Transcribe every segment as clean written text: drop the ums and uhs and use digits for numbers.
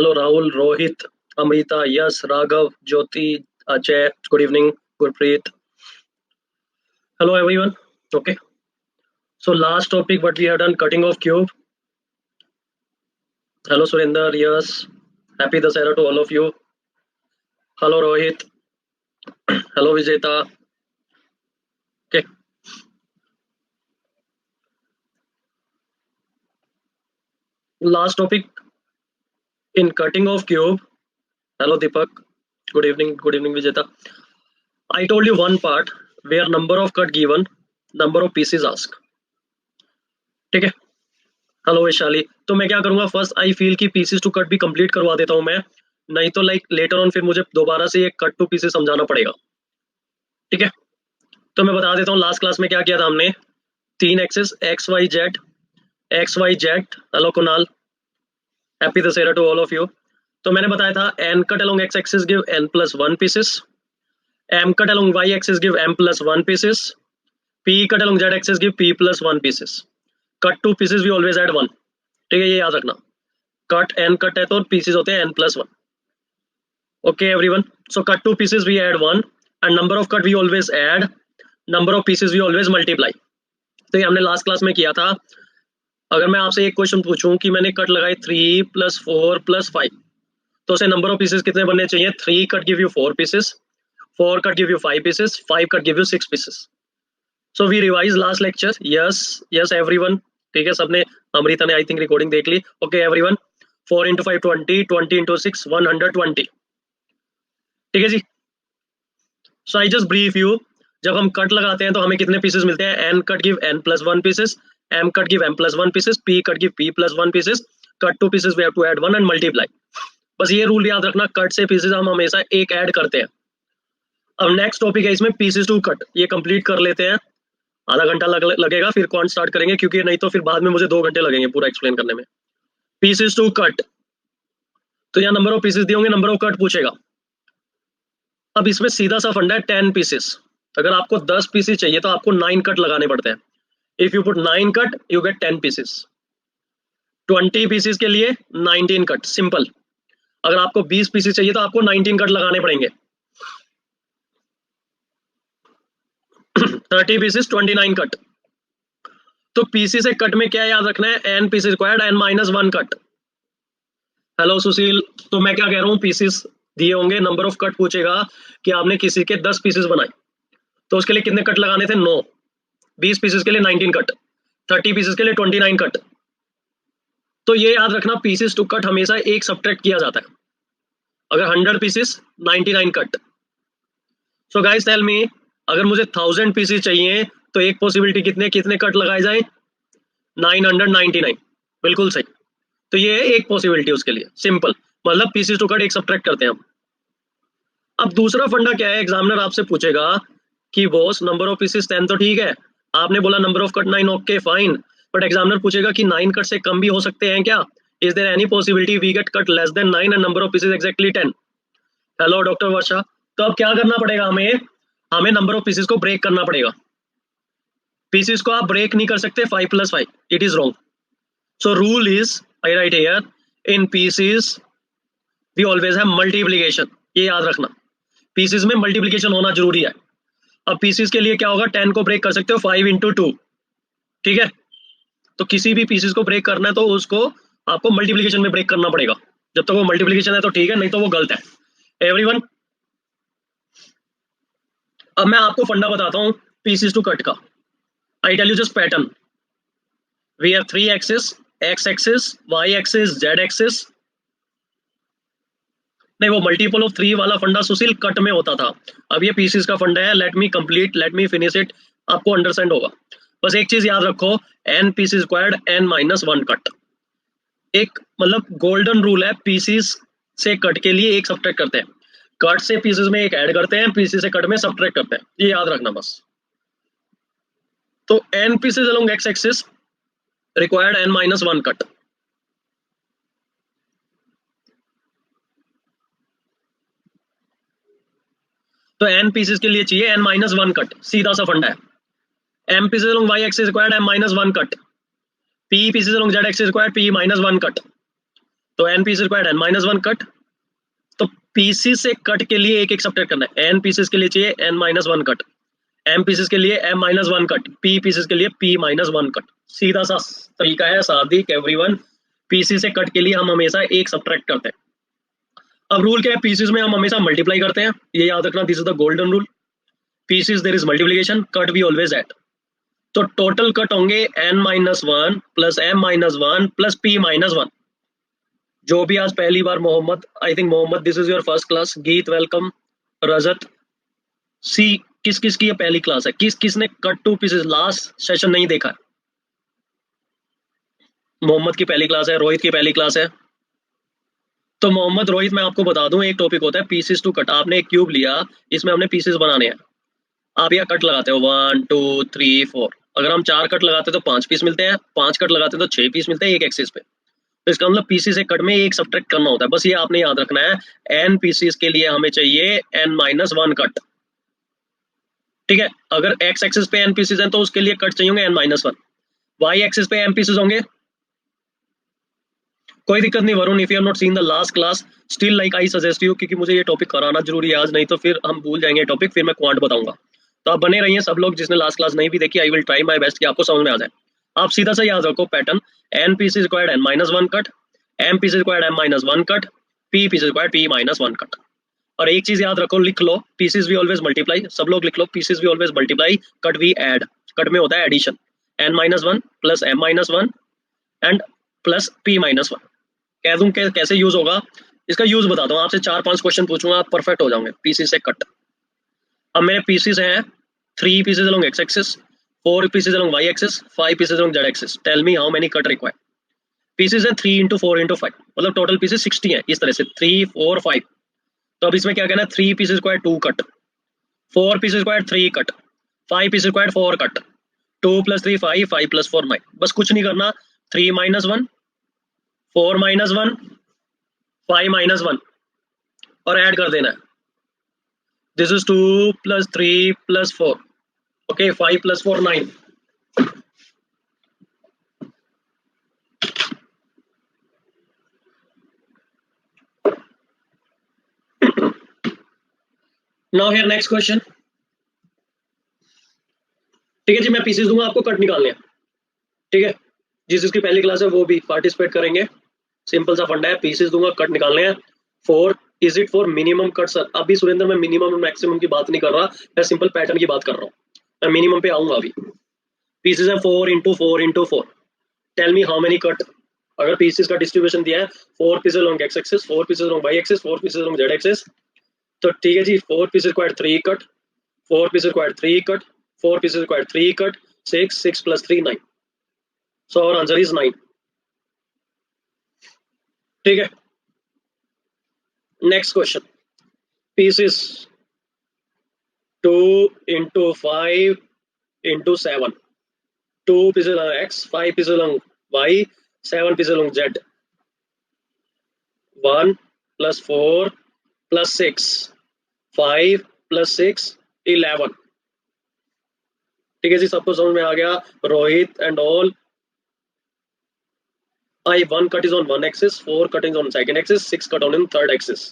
Hello, Rahul, Rohit, Amrita, Yes, Raghav, Jyoti, Ajay. Good evening, Gurpreet. Hello, everyone. Okay. So last topic, what we have done, cutting of cube. Hello, Surinder. Yes. Happy Dasara to all of you. Hello, Rohit. Hello, Vijeta. Okay. Last topic in cutting of cube. Hello, Deepak. Good evening. Good evening, Vijeta. I told you one part where number of cut given, number of pieces asked. ठीक है. Hello Vaishali. तो मैं क्या करूंगा, first I feel की pieces to cut भी complete करवा देता हूं मैं, नहीं तो लाइक लेटर ऑन फिर मुझे दोबारा से ये कट टू पीसेस समझाना पड़ेगा. ठीक है. तो मैं बता देता हूँ लास्ट क्लास में क्या किया था हमने. 3 axes x y z. Hello Kunal. Happy Dussehra to all of you. तो मैंने बताया था n cut along x axis give n plus one pieces, m cut along y axis give m plus one pieces, p cut along z axis give p plus one pieces. Cut to pieces we always add one. ठीक है, ये याद रखना. Cut N cut है तो pieces होते हैं n plus one. Okay, everyone. So cut two pieces we add one, and number of cut we always add, number of pieces we always multiply. तो ये हमने लास्ट क्लास में किया था. अगर मैं आपसे एक क्वेश्चन पूछूं कि मैंने कट लगाई 3 + 4 + 5, तो उसे नंबर ऑफ पीसेस कितने बनने चाहिए. 3 cut give you 4 pieces, 4 cut give you 5 pieces, 5 cut give you 6 pieces. So we revise last lecture. Yes yes everyone. ठीक है, सबने. अमृता ने आई थिंक रिकॉर्डिंग देख ली. Okay everyone. 4 × 5 20, 20 × 6 120. ठीक है जी. सो आई जस्ट ब्रीफ यू. जब हम कट लगाते हैं तो हमें कितने पीसेस मिलते हैं. N cut give n plus one pieces, m cut give m plus one pieces, p cut give p plus one pieces. Cut to pieces we have to add one and multiply. बस ये rule याद रखना, cut से pieces हम हमेशा एक add करते हैं. अब नेक्स्ट टॉपिक है इसमें पीसेस टू कट. ये कंप्लीट कर लेते हैं. आधा घंटा लगेगा, फिर कौन स्टार्ट करेंगे, क्योंकि नहीं तो फिर बाद में मुझे 2 घंटे लगेंगे पूरा एक्सप्लेन करने में. Pieces to cut. तो यहाँ नंबर ऑफ पीसेस दिए होंगे, नंबर ऑफ कट पूछेगा. अब इसमें सीधा सा फंडा है 10 पीसेस. अगर आपको 10 पीसेस चाहिए तो आपको 9 कट लगाने पड़ते हैं. If you put 9 cut you get 10 pieces. 20 pieces के लिए 19 कट. सिंपल. अगर आपको 20 पीसेस चाहिए तो आपको 19 कट लगाने पड़ेंगे. 30 पीसेस 29 कट. तो पीसेस से कट में क्या याद रखना है. N pieces squared n minus one cut. Hello Sushil. तो मैं क्या कह रहा हूँ, पीसेस दिए होंगे, नंबर ऑफ कट पूछेगा कि आपने किसी के 10 पीसेस बनाए, तो उसके लिए कितने कट लगाने थे. 9. 20 पीसेस के लिए 19 कट, 30 पीसेस के लिए 29 कट. तो ये याद रखना, पीसेस टू कट हमेशा एक सब्ट्रैक्ट किया जाता है. अगर 100 pieces 99 cut. So guys tell me, अगर मुझे 1000 पीसेस चाहिए तो एक पॉसिबिलिटी कितने कितने कट लगाए जाए. 999. बिल्कुल सही. तो ये एक पॉसिबिलिटी उसके लिए. सिंपल. मतलब पीसेस टू कट एक सब्ट्रैक्ट करते हैं हम. अब दूसरा फंडा क्या है, एग्जामिनर आपसे पूछेगा कि बॉस नंबर ऑफ पीसेस 10 तो ठीक है, आपने बोला number of cut 9. Okay fine. But examiner पूछेगा कि 9 कट से कम भी हो सकते हैं क्या. Is there any possibility we get cut less than 9 and number of pieces exactly 10. Hello doctor Varsha. तो अब क्या करना पड़ेगा हमें नंबर ऑफ पीसेस को ब्रेक करना पड़ेगा. पीसेस को आप ब्रेक नहीं कर सकते 5 + 5. It is wrong. So rule is, I write here, in pieces we always have multiplication. ये याद रखना, पीसेस में मल्टीप्लिकेशन होना जरूरी है. अब पीसेस के लिए क्या होगा, 10 को ब्रेक कर सकते हो 5 × 2. ठीक है. तो किसी भी पीसेस को ब्रेक करना है तो उसको आपको मल्टीप्लिकेशन में ब्रेक करना पड़ेगा. जब तक वो मल्टीप्लिकेशन है तो ठीक है, नहीं तो वो गलत है. एवरीवन. अब मैं आपको फंडा बताता हूं पीसेस टू कट का. I tell you just pattern. We have 3 axis, x axis, y axis, z axis. नहीं, वो मल्टीपल ऑफ 3 वाला फंडा सुशील कट में होता था. अब ये पीसेस का फंडा है. Let me complete, let me finish it. आपको अंडरस्टैंड होगा. बस एक चीज याद रखो, n pieces squared n minus one cut. एक मतलब गोल्डन रूल है, पीसेस से कट के लिए एक सब्ट्रैक्ट करते हैं, कट से पीसेस में एक ऐड करते हैं, पीसेस से कट में सब्ट्रैक्ट करते हैं. ये याद रखना बस. तो n pieces along x axis required n minus one cut. तो एन पीसेस के लिए चाहिए एन माइनस वन कट. सीधा सा फंडा है. M pieces along y axis required m minus one cut, p pieces along z axis required p minus one cut. तो n pieces required n minus one cut, तो pieces से cut के लिए एक एक सब्ट्रैक्ट करना है। n पीसेस के लिए चाहिए n minus one cut, m pieces के लिए m minus one cut, p pieces के लिए p माइनस वन कट। सीधा सा तरीका है सादिक एवरीवन, पीसी से कट के लिए हम हमेशा एक सब्ट्रैक्ट करते हैं। अब रूल क्या है, पीसीस में हम हमेशा मल्टीप्लाई करते हैं, ये याद रखना, this is the golden rule. Pieces there is multiplication, cut we always add. तो टोटल कट होंगे n minus one plus m minus one plus p minus one. जो भी आज पहली बार Mohammed, I think Mohammed this is your first class, Geet welcome, Rajat see, किस किस की ये पहली क्लास है, किस किसने cut to pieces last session नहीं देखा है? मोहम्मद की पहली क्लास है, रोहित की पहली क्लास है। तो मोहम्मद रोहित मैं आपको बता दूं, एक टॉपिक होता है पीसेस टू कट। आपने एक क्यूब लिया, इसमें हमने पीसेस बनाने हैं, आप यहाँ कट लगाते हो 1 2 3 4। अगर हम 4 कट लगाते हैं तो 5 पीस मिलते हैं, 5 कट लगाते हैं तो 6 पीस मिलते हैं एक एक्सिस पे। तो इसका मतलब पीसीस से कट में एक सब्ट्रैक्ट करना होता है, बस ये आपने याद रखना है। n पीसीस के लिए हमें चाहिए n माइनस वन कट, ठीक है। अगर x एक्सिस पे n पीसेस हैं तो उसके लिए कट चाहिए होंगे n minus one. y axis पे m पीसेस होंगे, कोई दिक्कत नहीं Varun, if you have not seen the last class still like I suggest you, क्योंकि मुझे ये टॉपिक कराना जरूरी है आज, नहीं तो फिर हम भूल जाएंगे टॉपिक, फिर मैं क्वांट बताऊंगा। तो आप बने रहिए सब लोग, जिसने लास्ट क्लास नहीं भी देखी, I will try my best कि आपको समझ में आ जाए। आप सीधा सा याद रखो pattern, n pieces required n minus one cut, m pieces required m minus one cut, p pieces required p minus one cut. और एक चीज याद रखो, लिख लो, पीसेस वी ऑलवेज मल्टीप्लाई, सब लोग लिख लो, pieces we always multiply, cut we add. कट में होता है addition, n minus one plus m minus one and plus p minus one. कह दूं कैसे यूज होगा, इसका यूज बताता हूँ आपसे, 4-5 क्वेश्चन पूछूंगा, आप परफेक्ट हो जाओगे पीसी से कट। अब मेरे पीसीस हैं 3 pieces along x axis, 4 pieces along y axis, 5 pieces along z axis. Tell me how many cut required. Pieces है 3 इंटू 4 इंटू 5, मतलब टोटल पीसेस 60 है, इस तरह से 3 4 5। तो अब इसमें क्या कहना है, 3 pieces required 2 cut, 4 pieces required 3 cut, 5 pieces required 4 cut, 2 plus 3 5, 5 plus 4 9। बस कुछ नहीं करना, 3 minus one, 4 minus one, 5 minus one और ऐड कर देना है। This is 2 plus 3 plus 4, okay 5 plus 4 9। Now here next question, ठीक है जी, मैं पीसेस दूंगा आपको, कट निकालने हैं, ठीक है। जिस जिसकी पहली क्लास है वो भी पार्टिसिपेट करेंगे, सिंपल सा फंडा है, पीसेस दूंगा कट निकालने हैं। 4 is it for minimum cut sir? अभी सुरेंद्र मैं मिनिमम और मैक्सिमम की बात नहीं कर रहा, मैं सिंपल पैटर्न की बात कर रहा हूँ, मैं मिनिमम पे आऊंगा अभी। पीसेस है 4 into 4 into 4, tell me how many cut. अगर पीसेस का डिस्ट्रीब्यूशन दिया है 4 pieces along x axis, 4 pieces along y axis, 4 pieces along z axis, तो ठीक है जी, 4 pieces required 3 cut, 4 pieces required 3 cut, 4 pieces required 3 cut, 6 plus 3 9, so our answer is 9, ठीक है। Next question, pieces 2 into 5 into 7, 2 pieces along x, 5 pieces along y, 7 pieces along z, 1 plus 4 plus 6, 5 plus 6 11, ठीक है जी, सबको समझ में आ गया, Rohit and all. I 1 cut is on one axis, 4 cut is on second axis, 6 cut on in third axis.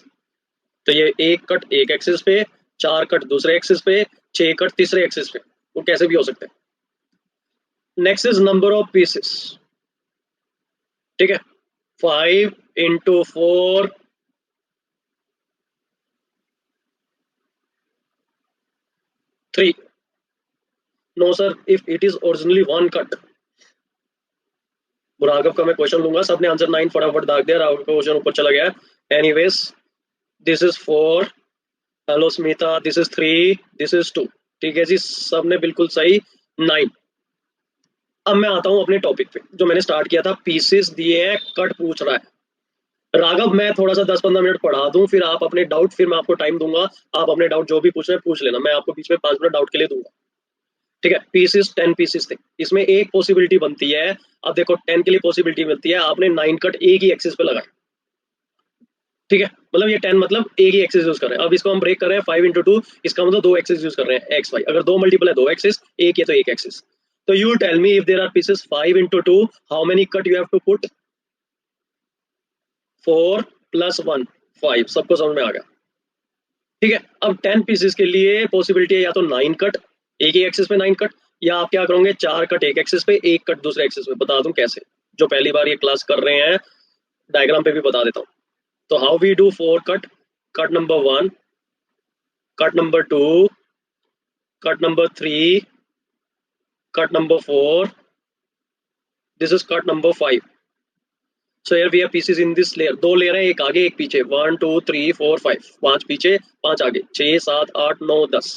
तो ये एक cut एक एक्सिस पे, 4 कट दूसरे एक्सिस पे, 6 कट तीसरे एक्सिस पे, वो कैसे भी हो सकते हैं। Next is number of pieces, ठीक है, 5 into 4 3। No sir, if it is originally one cut. Raghav का मैं क्वेश्चन लूंगा, सबने आंसर 9 फटाफट दाग दिया, राघव का क्वेश्चन ऊपर चला गया। Anyways this is 4, hello Smita, this is 3, this is 2, ठीक है जी, सबने बिल्कुल सही 9। अब मैं आता हूं अपने टॉपिक पे, जो मैंने स्टार्ट किया था, पीसेस दिए हैं, कट पूछ रहा है। राघव मैं थोड़ा सा 10-15 मिनट पढ़ा दूं, फिर आप अपने डाउट, फिर मैं आपको टाइम दूंगा, आप अपने डाउट जो भी पूछ रहे हैं पूछ लेना, मैं आपको बीच में 5 मिनट डाउट के लिए दूंगा, ठीक है। पीसेस 10 पीसेस थे, इसमें एक पॉसिबिलिटी बनती है। अब देखो 10 के लिए पॉसिबिलिटी मिलती है, आपने 9 कट एक ही एक्सिस पे लगाए, ठीक है, मतलब ये 10 मतलब एक ही एक्सिस यूज कर रहे हैं। अब इसको हम ब्रेक कर रहे हैं 5 इंटू 2, इसका मतलब 2 एक्सिस यूज कर रहे हैं, एक्स वाई, अगर 2 मल्टीपल है 2 एक्सिस, एक है तो एक एक्सिस। तो you tell me, if there are pieces 5 into 2, how many cut you have to put? 4 + 1 5, सबको समझ में आ गया? ठीक है, अब 10 पीसेस के लिए पॉसिबिलिटी है या तो 9 कट, एक ही एक्सिस पे 9 कट, या आप क्या करोगे 4 कट एक एक्सिस पे, एक कट दूसरे एक्सिस पे। बता दूं कैसे, जो पहली बार ये क्लास कर रहे हैं डायग्राम पे भी बता देता हूँ। तो how we do 4 cut, cut number 1, cut number 2, cut number 3, cut number 4, this is cut number 5। So here we have pieces in this layer, दो लेयर है, एक आगे एक पीछे, 1 2 3 4 5, 5 पीछे 5 आगे, 6 7 8 9 10।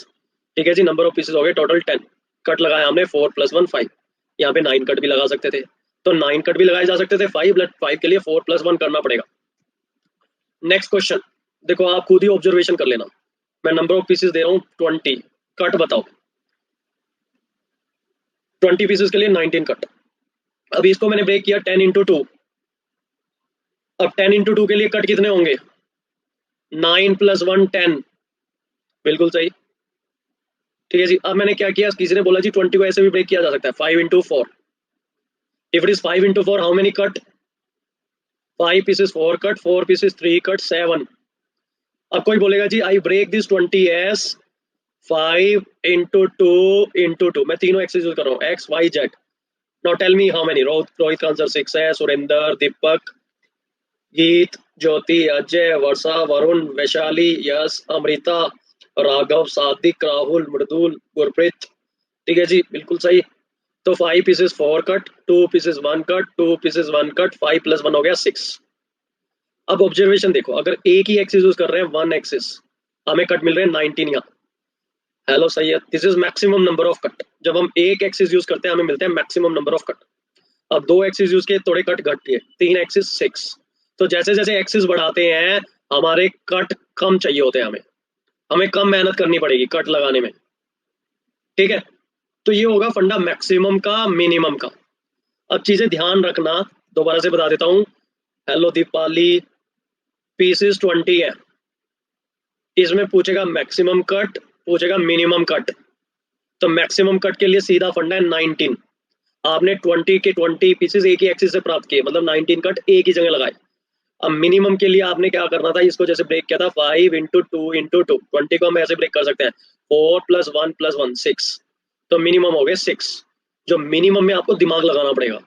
ठीक है जी, नंबर ऑफ पीसेस हो गए टोटल 10। कट लगाया हमने 4 + 1 5, यहाँ पे 9 कट भी लगा सकते थे, तो 9 कट भी लगाए जा सकते थे, 5 के लिए 4 + 1 करना पड़ेगा। नेक्स्ट क्वेश्चन देखो, आप खुद ही ऑब्जर्वेशन कर लेना। मैं नंबर ऑफ पीसेस दे रहा हूँ 20, कट बताओ। 20 पीसेस के लिए 19 कट। अभी इसको मैंने ब्रेक किया 10 × 2। अब 10 × 2 के लिए कट कितने होंगे? 9 + 1 10, बिल्कुल सही। ठीक है जी, अब मैंने क्या किया, किसी ने बोला जी 20 को ऐसे भी ब्रेक किया जा सकता है, 5 × 4। If it is 5 × 4, how many cut? 5 pieces 4 cut, 4 pieces 3 cut, 7। अब कोई बोलेगा जी आई ब्रेक दिस 20 एस 5 × 2 × 2, मैं तीनों एक्सेस यूज कर रहा हूँ, x y z. Now tell me how many. Rohit का आंसर 6 है, सुरेंद्र, दीपक, गीत, ज्योति, अजय, वर्षा, वरुण, वैशाली, यश, अमृता, राघव, सादिक, राहुल, मृदुल, गुरप्रीत। ठीक है जी, बिल्कुल सही। तो 5 pieces 4 cut, 2 pieces 1 cut, 2 pieces 1 cut, 5 + 1 हो गया 6। अब ऑब्जर्वेशन देखो, अगर एक ही एक्सिस यूज कर रहे हैं, 1 एक्सिस, हमें कट मिल रहे हैं 19 यहाँ। Hello Syed, this is maximum number of cut. जब हम एक एक्सिस यूज करते हैं हमें मिलते हैं मैक्सिमम नंबर ऑफ कट। अब दो एक्सिस यूज किए, थोड़े कट घट गए, 3 एक्सिस 6। तो जैसे जैसे एक्सिस बढ़ाते हैं हमारे कट कम चाहिए होते हैं, हमें हमें कम मेहनत करनी पड़ेगी कट लगाने में। ठीक है, तो ये होगा फंडा मैक्सिमम का मिनिमम का। अब चीजें ध्यान रखना, दोबारा से बता देता हूँ। हेलो दीपाली, पीसेस 20 है, इसमें पूछेगा मैक्सिमम कट, पूछेगा मिनिमम कट। तो मैक्सिमम कट के लिए सीधा फंडा है 19। आपने 20 के 20 पीसेस एक ही एक्सिस से प्राप्त किए, मतलब 19 कट एक ही जगह लगाए। अब मिनिमम के लिए आपने क्या करना था, इसको जैसे ब्रेक किया था 5 × 2 × 2, 20 को हम ऐसे ब्रेक कर सकते हैं 4 + 1 + 1 6। तो मिनिमम हो गए 6। जो मिनिमम में आपको दिमाग लगाना पड़ेगा,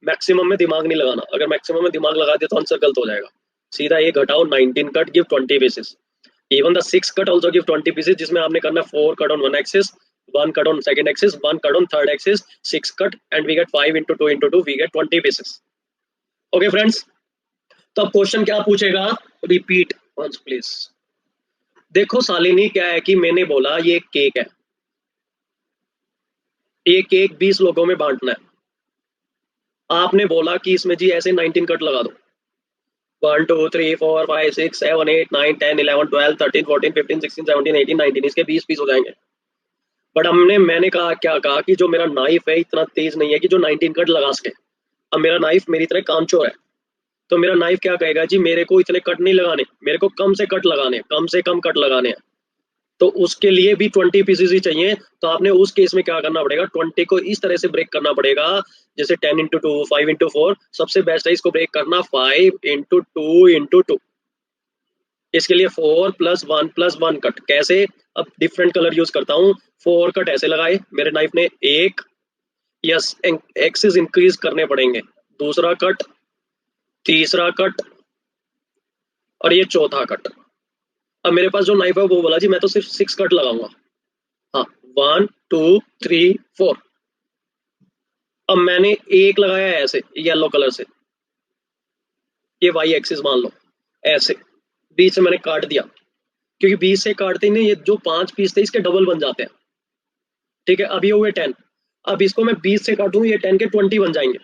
मैक्सिमम में दिमाग नहीं लगाना। अगर मैक्सिमम में दिमाग लगा दिया तो आंसर गलत हो जाएगा। सीधा ये घटाओ, 19 cut give 20 pieces. Even the 6 cut also give 20 pieces, जिसमें आपने करना 4 cut on one axis, 1 cut on second axis, 1 cut on third axis, 6 cut, and we get 5 × 2 × 2, we get 20 pieces. Okay friends, तो अब क्वेश्चन क्या पूछेगा, repeat once please. देखो शालिनी, क्या है कि मैंने बोला ये केक है, ये केक 20 लोगों में बांटना है। आपने बोला कि इसमें जी ऐसे 19 कट लगा दो, 1 2 3 4 5 6 7 8 9 10 11 12 13 14 15 16 17 18 19, इसके 20 पीस हो जाएंगे। बट मैंने कहा, क्या कहा कि जो मेरा नाइफ है इतना तेज नहीं है कि जो 19 कट लगा सके। अब मेरा नाइफ मेरी तरह कामचोर है, तो मेरा नाइफ क्या कहेगा जी, मेरे को इतने कट नहीं लगाने, मेरे को कम से कट लगाने, कम से कम कट लगाने हैं। तो उसके लिए भी 20 पीसेस ही चाहिए। तो आपने उस केस में क्या करना पड़ेगा, 20 को इस तरह से ब्रेक करना पड़ेगा, जैसे 10 × 2, 5 × 4। सबसे बेस्ट है इसको ब्रेक करना 5 × 2 × 2। इसके लिए 4 + 1 + 1 कट। कैसे? अब डिफरेंट कलर यूज करता हूँ। 4 कट ऐसे लगाए मेरे नाइफ ने, एक, यस, एक्सिस इंक्रीज करने पड़ेंगे, दूसरा कट, तीसरा कट, और ये चौथा कट। अब मेरे पास जो नाइफ है वो बोला जी मैं तो सिर्फ 6 कट लगाऊंगा। हाँ, 1 2 3 4। अब मैंने एक लगाया है ऐसे येलो कलर से, ये वाई एक्सिस मान लो, ऐसे बीच से मैंने काट दिया, क्योंकि बीच से काटते ही नहीं ये जो 5 पीस थे इसके डबल बन जाते हैं। ठीक है, अब ये हुए 10। अब इसको मैं 20 से काटूं, ये 10 के 20 बन जाएंगे।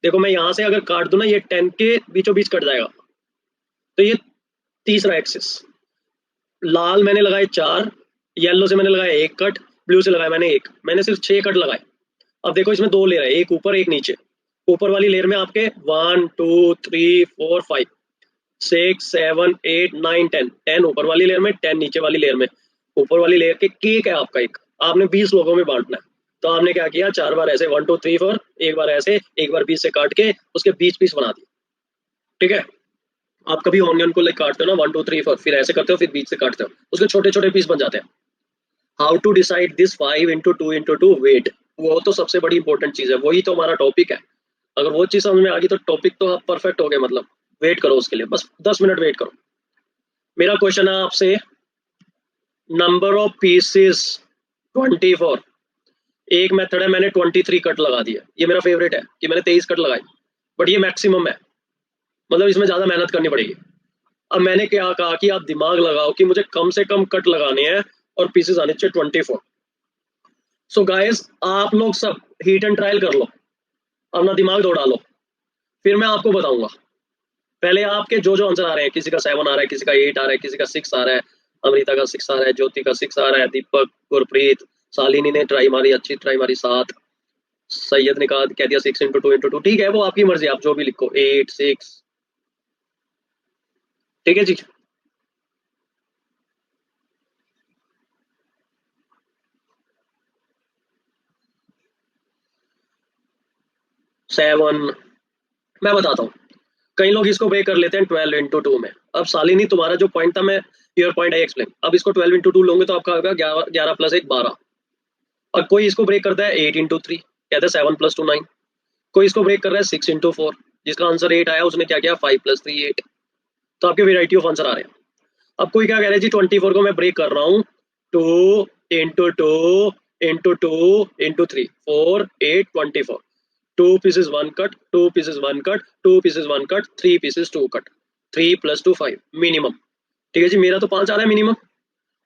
देखो मैं यहां से अगर काट दूं ना, ये 10 के बीचों बीच कट जाएगा। तो ये तीसरा एक्सिस। लाल मैंने लगाए 4, येलो से मैंने लगाया एक कट, ब्लू से लगाया मैंने एक, मैंने सिर्फ 6 कट लगाए। अब देखो इसमें दो लेयर है, एक ऊपर एक नीचे। ऊपर वाली लेयर में आपके 1 2 3 4 5 6 7 8 9 10, 10 ऊपर वाली लेयर में, 10 नीचे वाली लेयर में। ऊपर वाली लेयर के केक है आपका एक, आपने 20 लोगों में बांटना है। तो आपने क्या किया, 4 बार ऐसे 1 2 3 4, एक बार ऐसे, एक बार 20 से काट के उसके 20 पीस बना दिए। ठीक है, आप कभी ऑनियन को लाइक काटते हो ना 1 2 3 4, फिर ऐसे करते हो, फिर बीच से काटते हो, उसके छोटे छोटे पीस बन जाते हैं। How to decide this 5 into 2 into 2 wait, वो तो सबसे बड़ी इंपॉर्टेंट चीज है, वही तो हमारा टॉपिक है। अगर वो चीज समझ में आ गई तो टॉपिक तो आप परफेक्ट हो गए। मतलब वेट करो उसके लिए, बस 10 मिनट वेट करो। मेरा क्वेश्चन है आपसे, नंबर ऑफ पीसेस 24। एक मेथड है, मैंने 23 कट लगा दिया, ये मेरा फेवरेट है कि मैंने 23 कट लगाए, बट ये मैक्सिमम है, मतलब इसमें ज्यादा मेहनत करनी पड़ेगी। अब मैंने क्या कहा कि आप दिमाग लगाओ कि मुझे कम से कम कट लगाने हैं और पीसेस आने चाहिए 24। सो गाइस, आप लोग सब हीट एंड ट्रायल कर लो, अपना दिमाग दौड़ा लो, फिर मैं आपको बताऊंगा। पहले आपके जो जो आंसर आ रहे हैं, किसी का 7 आ रहा है, किसी का 8 आ रहा है, किसी का 6 आ रहा है, अमृता का 6 आ रहा है, ज्योति का 6 आ रहा है, दीपक, गुरप्रीत, शालिनी ने ट्राई मारी, अच्छी ट्राई मारी 7, सैयद ने कह दिया 6 into 2 into 2, ठीक है, वो आपकी मर्जी, आप जो भी लिखो, 8 6, ठीक है जी। 7, मैं बताता हूँ, कई लोग इसको ब्रेक कर लेते हैं 12 into 2 में। अब शालिनी, तुम्हारा जो पॉइंट था, मैं योर पॉइंट आई एक्सप्लेन, अब इसको 12 into 2 लोगे तो आपका होगा 11 + 1 12। और कोई इसको ब्रेक करता है 8 into 3, कहते हैं 7 + 2 9। कोई इसको ब्रेक कर रहा है 6 into 4, जिसका आंसर 8 आया उसने क्या किया, 5 + 3 8। तो आपके वेराइटी ऑफ आंसर आ रहे हैं। अब कोई क्या कह रहा है जी, 24 को मैं ब्रेक कर रहा हूँ 2 into 2 into 2 into 3 4 8 24, 2 pieces 1 cut, 2 pieces 1 cut, 2 pieces 1 cut, 3 pieces 2 cut, 3 + 2 5 minimum. ठीक है जी, मेरा तो 5 आ रहा है मिनिमम।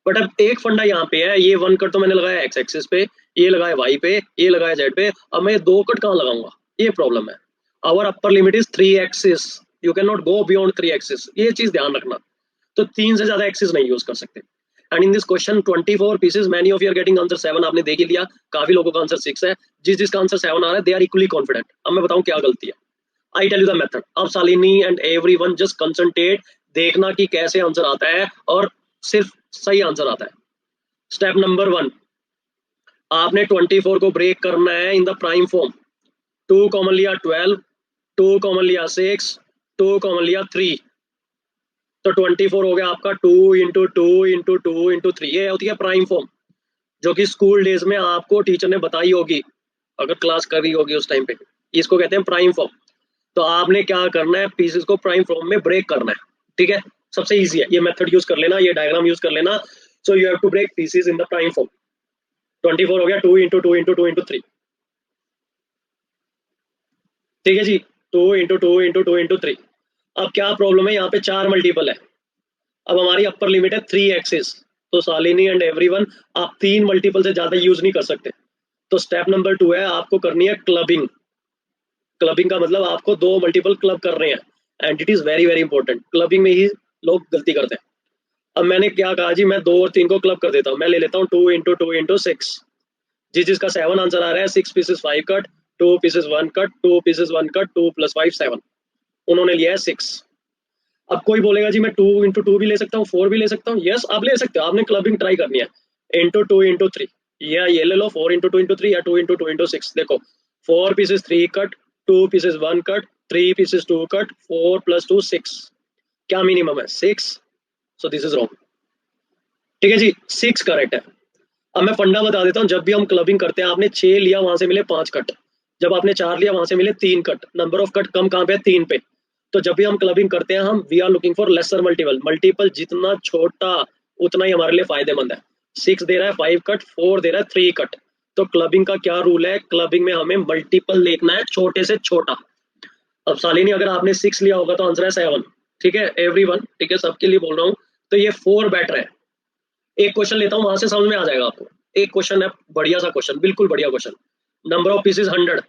बट अब एक फंडा यहाँ पे है, ये 1 कट तो मैंने लगाया एक्स एक्सिस पे, ये लगाया वाई पे, ये लगाया जेड पे, अब मैं 2 कट कहाँ लगाऊंगा, ये प्रॉब्लम है। Our upper limit is 3 axis, you can not go beyond 3 axis, ये चीज ध्यान रखना। तो 3 से ज्यादा एक्सिस नहीं यूज कर सकते। And in this question 24 pieces, many of you are getting answer 7, आपने देख ही लिया, काफी लोगों का आंसर 6 है। जिस जिसका आंसर 7 आ रहा है, दे आर इक्वली कॉन्फिडेंट। अब मैं बताऊं क्या गलती है, I tell you the method. अब Shalini and everyone just concentrate, देखना कि कैसे आंसर आता है और सिर्फ सही आंसर आता है। स्टेप नंबर 1, आपने 24 को ब्रेक करना है इन द प्राइम फॉर्म। 2 कॉमन लिया 12, 2 कॉमन लिया 6, 2 कॉमन लिया 3, तो 24 हो गया आपका 2 into 2 into 2 into 3, ये होती है प्राइम फॉर्म, जो कि स्कूल डेज में आपको टीचर ने बताई होगी, अगर क्लास कर रही होगी उस टाइम पे। इसको कहते हैं प्राइम फॉर्म। तो आपने क्या करना है, पीसेस को प्राइम फॉर्म में ब्रेक करना है, ठीक है। सबसे इजी है, ये मेथड यूज कर लेना, ये डायग्राम यूज कर लेना। So you have to break pieces in the prime form. 24 हो गया 2 into 2 into 2 into 3, ठीक है जी, 2 into 2 into 2 into 3। अब क्या प्रॉब्लम है, यहाँ पे 4 मल्टीपल है। अब हमारी अपर लिमिट है 3 एक्सिस, तो शालिनी एंड एवरीवन, आप 3 मल्टीपल से ज्यादा यूज नहीं कर सकते। तो स्टेप नंबर 2 है, आपको करनी है क्लबिंग। क्लबिंग का मतलब आपको 2 मल्टीपल क्लब कर रहे हैं, and it is very very important, clubbing में ही लोग गलती करते हैं। अब मैंने क्या कहा जी, मैं 2 और 3 को क्लब कर देता हूँ, मैं ले लेता हूँ 2 into 2 into 6। जिसका 7 आंसर आ रहा है, 6 pieces 5 cut, 2 pieces 1 cut, 2 pieces 1 cut, 2 + 5 7, उन्होंने लिया है 6। अब कोई बोलेगा जी मैं 2 into 2 भी ले सकता हूँ, 4 भी ले सकता हूँ, यस आप ले सकते हो, आपने क्लबिंग ट्राई करनी है। into 2 into 3, या ये ले लो 4 into 2 into 3 या 2 into 2 into 6। देखो 4 pieces 3 cut, 2 pieces 1 cut, 3 pieces 2 cut, 4 + 2 6, क्या मिनिमम है 6, सो दिस इज रॉन्ग। ठीक है जी, 6 करेक्ट है। अब मैं फंडा बता देता हूँ, जब भी हम क्लबिंग करते हैं, आपने 6 लिया वहां से मिले 5 कट, जब आपने 4 लिया वहां से मिले 3 कट, नंबर ऑफ कट कम कहाँ पे है, 3 पे। तो जब भी हम क्लबिंग करते हैं, हम we are looking for lesser multiple, multiple जितना छोटा उतना ही हमारे लिए फायदेमंद है। 6 दे रहा है 5 कट, 4 दे रहा है 3 कट। तो क्लबिंग का क्या रूल है, क्लबिंग में हमें मल्टीपल देखना है, छोटे से छोटा। अब शालिनी, अगर आपने 6 लिया होगा तो आंसर है 7, ठीक है एवरीवन, ठीक है, सबके लिए बोल रहा हूँ। तो ये 4 बेटर है। एक क्वेश्चन लेता हूँ, वहां से समझ में आ जाएगा आपको। एक क्वेश्चन है, बढ़िया सा क्वेश्चन, बिल्कुल बढ़िया question. Number of pieces 100।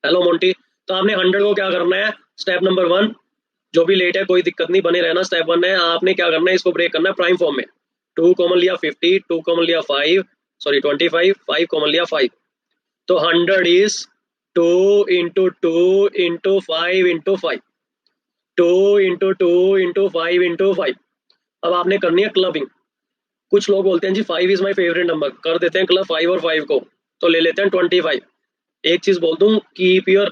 Hello Monty, तो आपने 100 को क्या करना है, स्टेप नंबर 1, जो भी लेट है कोई दिक्कत नहीं, बने रहना। स्टेप 1 है, आपने क्या करना है, इसको ब्रेक करना है प्राइम फॉर्म में। 2 कॉमन लिया 50, 2 कॉमन लिया 5, सॉरी 25, 5 कॉमन लिया 5, तो 100 is 2 into 2 into 5 into 5, 2 into 2 into 5 into 5। अब आपने करनी है क्लबिंग। कुछ लोग बोलते हैं जी 5 इज माई फेवरेट नंबर, कर देते हैं क्लब 5 और 5 को, तो ले लेते हैं 25। एक चीज बोल दूं, keep your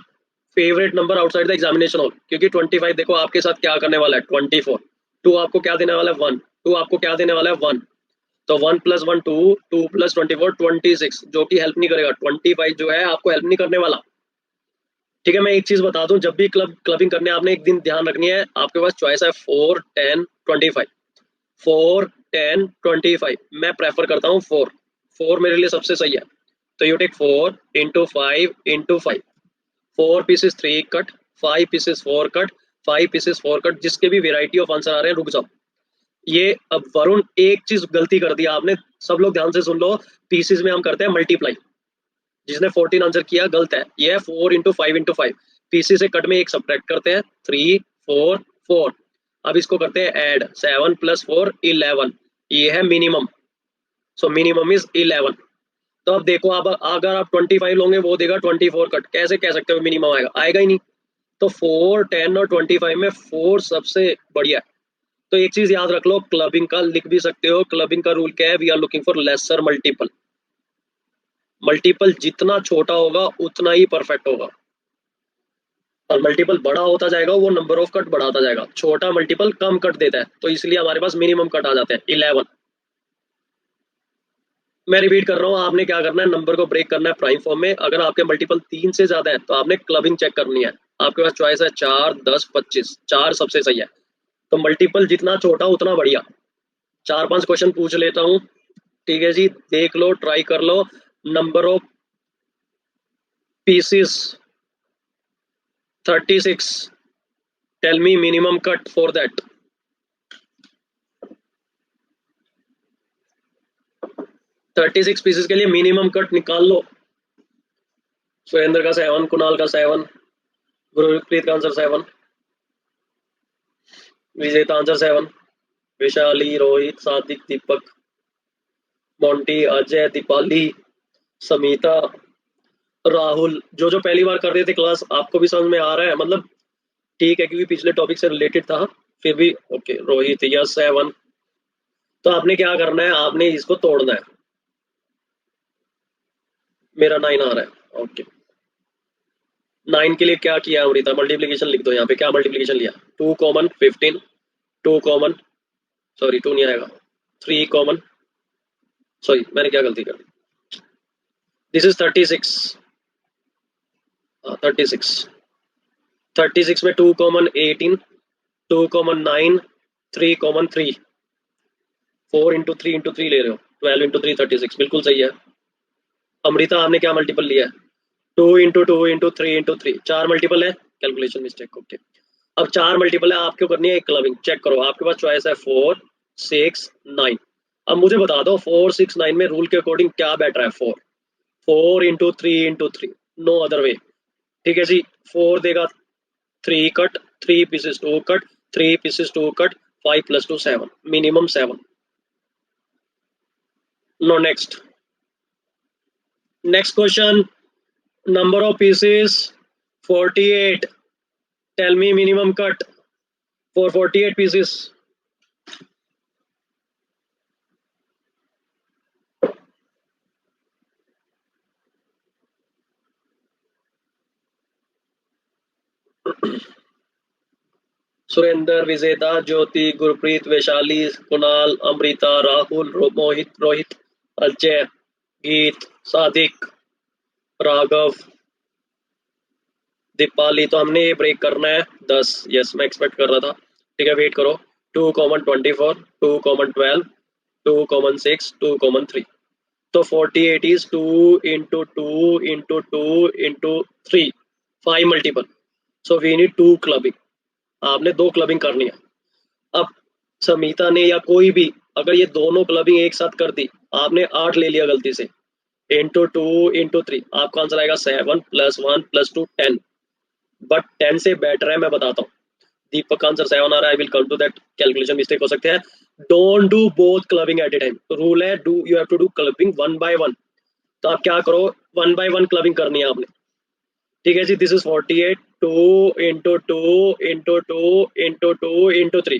favourite number outside the examination hall, क्योंकि 25 देखो आपके साथ क्या करने वाला है 24, 2 आपको क्या देने वाला है 1, 2 आपको क्या देने वाला है 1, तो 1 + 1 2, 2 + 24 26, जो कि हेल्प नहीं करेगा। 25 जो है आपको हेल्प नहीं करने वाला। ठीक है, मैं एक चीज बता दूं, जब भी क्लबिंग करने आपने एक दिन ध्यान रखनी है, आपके पास चॉइस है 4 10 25, 4 10 25। मैं प्रेफर करता हूँ 4 मेरे लिए सबसे सही है। तो you take 4 × 5 × 5, 4 pieces 3 cut, 5 pieces 4 cut, 5 pieces 4 cut, जिसके भी वेराइटी ऑफ आंसर आ रहे हैं रुक जाओ। ये अब वरुण एक चीज गलती कर दी आपने, सब लोग ध्यान से सुन लो, पीसेस में हम करते हैं मल्टीप्लाई। जिसने 14 आंसर किया गलत है, ये है 4 × 5 × 5। पीसी से कट में एक सब्ट्रैक्ट करते हैं 3 4 4। अब इसको करते हैं ऐड, 7 + 4 11, ये है मिनिमम। So minimum is 11। तो अब देखो, आप अगर आप 25 लोगे वो देगा 24 कट, कैसे कह सकते हो मिनिमम आएगा? आएगा ही नहीं। तो 4 10 और 25 में 4 सबसे बढ़िया है। तो एक चीज याद रख लो, क्लबिंग का लिख भी सकते हो, क्लबिंग का रूल क्या है, we are looking for lesser multiple. Multiple जितना छोटा होगा उतना ही परफेक्ट होगा, और मल्टीपल बड़ा होता जाएगा वो नंबर ऑफ कट बढ़ाता जाएगा। छोटा मल्टीपल कम कट देता है, तो इसलिए हमारे पास मिनिमम कट आ जाते हैं 11। मैं रिपीट कर रहा हूँ, आपने क्या करना है, नंबर को ब्रेक करना है प्राइम फॉर्म में। अगर आपके मल्टीपल 3 से ज्यादा है तो आपने क्लबिंग चेक करनी है। आपके पास चॉइस है 4 10 25, 4 सबसे सही है। तो मल्टीपल जितना छोटा उतना बढ़िया। 4 5 क्वेश्चन पूछ लेता हूँ, ठीक है जी, देख लो, ट्राई कर लो। Number of pieces 36, tell me minimum cut for that. 36 pieces के लिए मिनिमम कट निकाल लो। सुरेंद्र का 7, कुणाल का 7, गुरप्रीत का आंसर 7, विजेता आंसर 7, विशाली, रोहित, सादिक, दीपक, मोंटी, अजय, दीपाली, समीता, राहुल। जो जो पहली बार कर रहे थे क्लास, आपको भी समझ में आ रहा है मतलब? ठीक है, क्योंकि पिछले टॉपिक से रिलेटेड था, फिर भी ओके। रोहित यस 7। तो आपने क्या करना है, आपने इसको तोड़ना है। मेरा 9 आ रहा है, ओके। 9 के लिए क्या किया अमृता? मल्टीप्लीकेशन लिख दो यहाँ पे, क्या मल्टीप्लीकेशन लिया? 2 कॉमन 15, 2 कॉमन, सॉरी 2 नहीं आएगा, 3 कॉमन, सॉरी मैंने क्या गलती कर दी, दिस इज 36, 36, 36 में 2 कॉमन 18, 2 कॉमन 9, 3 कॉमन 3, 4 × 3 × 3 ले रहे हो, 12 × 3 36, बिल्कुल सही है। अमृता आपने क्या मल्टीपल लिया है? 2 × 2 × 3 × 3, 4 मल्टीपल है, कैलकुलेशन मिस्टेक, ओके। अब 4 मल्टीपल है, आपको करनी है एक क्लबिंग। चेक करो, आपके पास चॉइस है 4 6 9। अब मुझे बता दो 4 6 9 में रूल के अकॉर्डिंग क्या बेटर है? 4 × 3 × 3, नो अदर वे। ठीक है जी, 4 देगा 3 cut, 3 pieces 2 cut, 3 pieces 2 cut, 5 + 2 7, minimum 7। No next, next question, number of pieces 48, tell me minimum cut for 48 pieces. Surendra, Vijeta, Jyoti, Gurpreet, Vaishali, Kunal, Amrita, Rahul, मोहित, रोहित, अजय, गीत, सादिक, राघव, दीपाली। तो हमने ये ब्रेक करना है 10। यस, मैं एक्सपेक्ट कर रहा था। ठीक है, वेट करो। 2 कॉमन 24, 2 कॉमन 12, 2 कॉमन 6, 2 कॉमन 3। तो 48 is 2 × 2 × 2 × 3, 5 multiple. So we need 2 clubbing. आपने 2 क्लबिंग करनी है। अब समीता ने या कोई भी अगर ये दोनों क्लबिंग एक साथ कर दी, आपने 8 ले लिया गलती से, × 2 × 3, आपका आंसर आएगा 7 + 1 + 2 10। बट 10 से बेटर है, मैं बताता हूँ। दीपक का आंसर 7 आ रहा है, I will come to that, calculation mistake हो सकते हैं। Don't do both clubbing at a time, rule है do, you have to do clubbing 1 by 1। तो आप क्या करो, 1 by 1 क्लबिंग करनी है आपने। ठीक है जी, दिस इज 48, 2 × 2 × 2 × 2 × 3।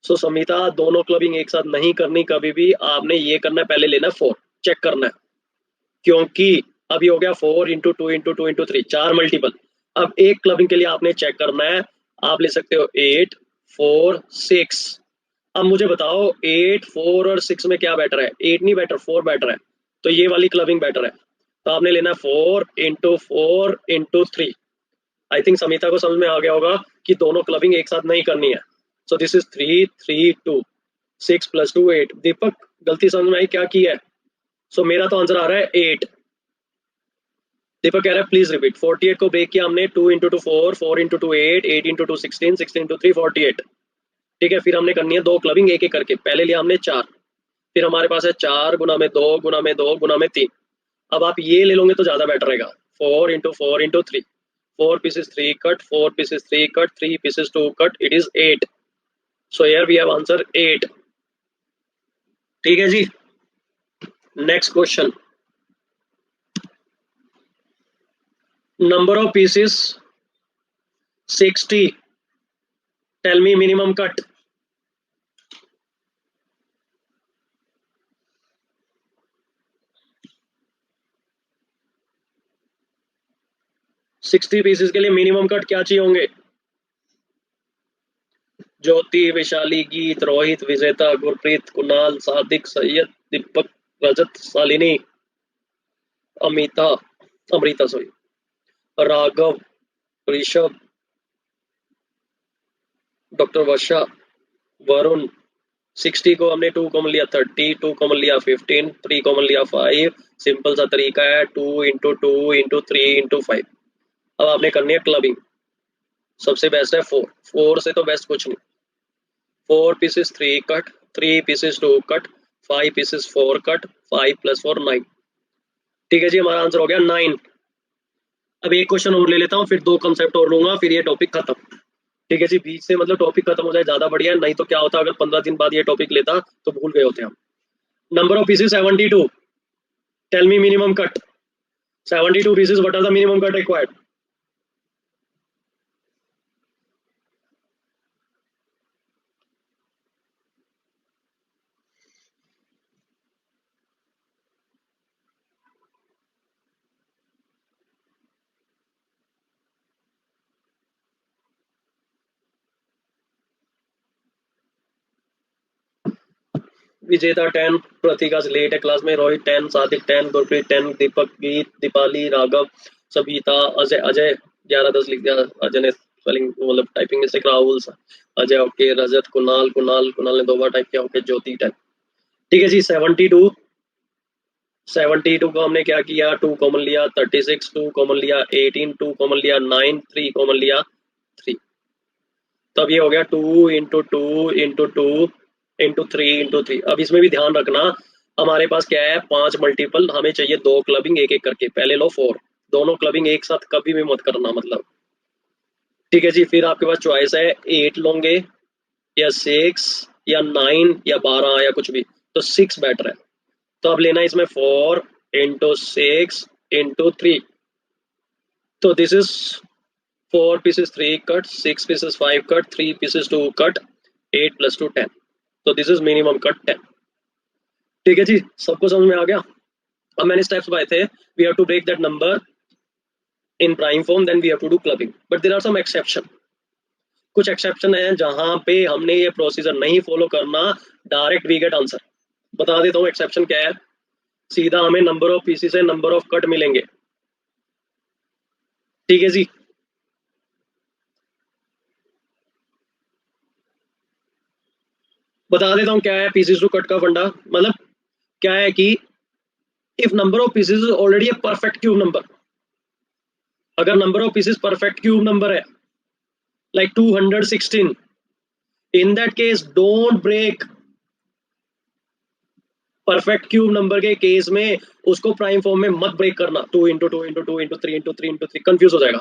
सो समीता, दोनों क्लबिंग एक साथ नहीं करनी कभी भी, आपने ये करना है, पहले लेना 4, चेक करना है, क्योंकि अभी हो गया 4 × 2 × 2 × 3, 4 मल्टीपल। अब एक क्लबिंग के लिए आपने चेक करना है, आप ले सकते हो 8, 4, 6। अब मुझे बताओ 8, 4 और 6 में क्या बेटर है? 8 नहीं बेटर, 4 बेटर है, तो ये वाली क्लबिंग बेटर है। तो आपने लेना 4 × 4 × 3। आई थिंक समिता को समझ में आ गया होगा कि दोनों क्लबिंग एक साथ नहीं करनी है। So this is 3, 3, 2, 6 + 2 8। दीपक गलती समझ में आई क्या की है? सो मेरा तो आंसर आ रहा है 8। दीपक कह रहा है प्लीज रिपीट। 48 को ब्रेक किया हमने, 2 × 2 4, 4 × 2 8, 8 × 2 16, 16 × 3 48। ठीक है, फिर हमने करनी है दो क्लबिंग एक एक करके। पहले लिया हमने 4, फिर हमारे पास है 4 × 2 × 2 × 3। अब आप ये ले लोगे तो ज्यादा बेटर रहेगा। 4 × 4 × 3, 4 pieces 3 cut, 4 pieces 3 cut, 3 pieces 2 cut, it is 8. So here we have answer 8. ठीक है जी, next question. Number of pieces 60. Tell me minimum cut. 60 pieces के लिए मिनिमम कट क्या चाहिए होंगे? ज्योति, वैशाली, गीत, रोहित, विजेता, गुरप्रीत, कुणाल, सादिक, सैयद, दीपक, रजत, शालिनी, अमिता, अमृता सॉरी, राघव, ऋषभ, डॉक्टर वर्षा, वरुण। 60 को हमने 2 कॉमन लिया, 30, 2 कॉमन लिया 15, 3 कॉमन लिया 5। सिंपल सा तरीका है, 2 × 2 × 3 × 5। अब आपने करनी है क्लबिंग। सबसे बेस्ट है 4, 4 से तो बेस्ट कुछ नहीं। 4 pieces 3 cut, 3 pieces 2 cut, 5 pieces 4 cut, 5 + 4 9। ठीक है जी, हमारा आंसर हो गया 9। अब एक क्वेश्चन और ले लेता हूँ, फिर दो कंसेप्ट और लूंगा, फिर ये टॉपिक खत्म। ठीक है जी, बीच से मतलब टॉपिक खत्म हो जाए ज्यादा बढ़िया है, नहीं तो क्या होता अगर 15 दिन बाद ये टॉपिक लेता तो भूल गए होते हम। Number of pieces 72। Tell me minimum cut. 72 pieces, what are the minimum cut required? विजेता 10, प्रतिका लेट है क्लास में, रोहित 10, सादिक 10, गुरप्रीत 10, दीपक, गीत, दीपाली, राघव, सविता, अजय। अजय 11-10 लिख दिया अजय ने, स्पेलिंग मतलब typing mistake. Rahul, Ajay okay, Rajat, Kunal, Kunal ने 2 बार टाइप किया ओके, ज्योति 10। ठीक है जी, 72 को हमने क्या किया, 2 कॉमन लिया, 36 2 कॉमन लिया, 18 2 कॉमन लिया, 9 3 कॉमन लिया 3। तब ये हो गया 2 × 2 × 2 × 3 × 3। अब इसमें भी ध्यान रखना, हमारे पास क्या है 5 मल्टीपल, हमें चाहिए 2 क्लबिंग एक एक करके। पहले लो 4, दोनों क्लबिंग एक साथ कभी भी मत करना मतलब। ठीक है जी, फिर आपके पास चॉइस है 8 लोगे या 6 या 9 या 12 या कुछ भी, तो 6 बेटर है। तो अब लेना इसमें 4 × 6 × 3। तो this is 4 pieces 3 cut, 6 pieces 5 cut, 3 pieces 2 cut, 8 + 2 10। तो दिस इज मिनिमम कट 10। ठीक है जी, सबको समझ में आ गया? अब मैंने स्टेप्स बताए थे, we have to break that number in prime form, then we have to do clubbing, but there are some exception. कुछ एक्सेप्शन है जहां पे हमने ये प्रोसीजर नहीं फॉलो करना, डायरेक्ट वी गेट आंसर। बता देता हूँ एक्सेप्शन क्या है। सीधा हमें नंबर ऑफ पीसेस से नंबर ऑफ कट मिलेंगे। ठीक है जी, बता देता हूँ क्या है पीसेस टू कट का फंडा। मतलब क्या है कि if number of pieces is already a perfect cube number, अगर number of pieces perfect cube number है like 216, in that case don't break. Perfect cube number के केस में उसको प्राइम फॉर्म में मत ब्रेक करना, 2 × 2 × 2 × 3 × 3 × 3 कंफ्यूज हो जाएगा,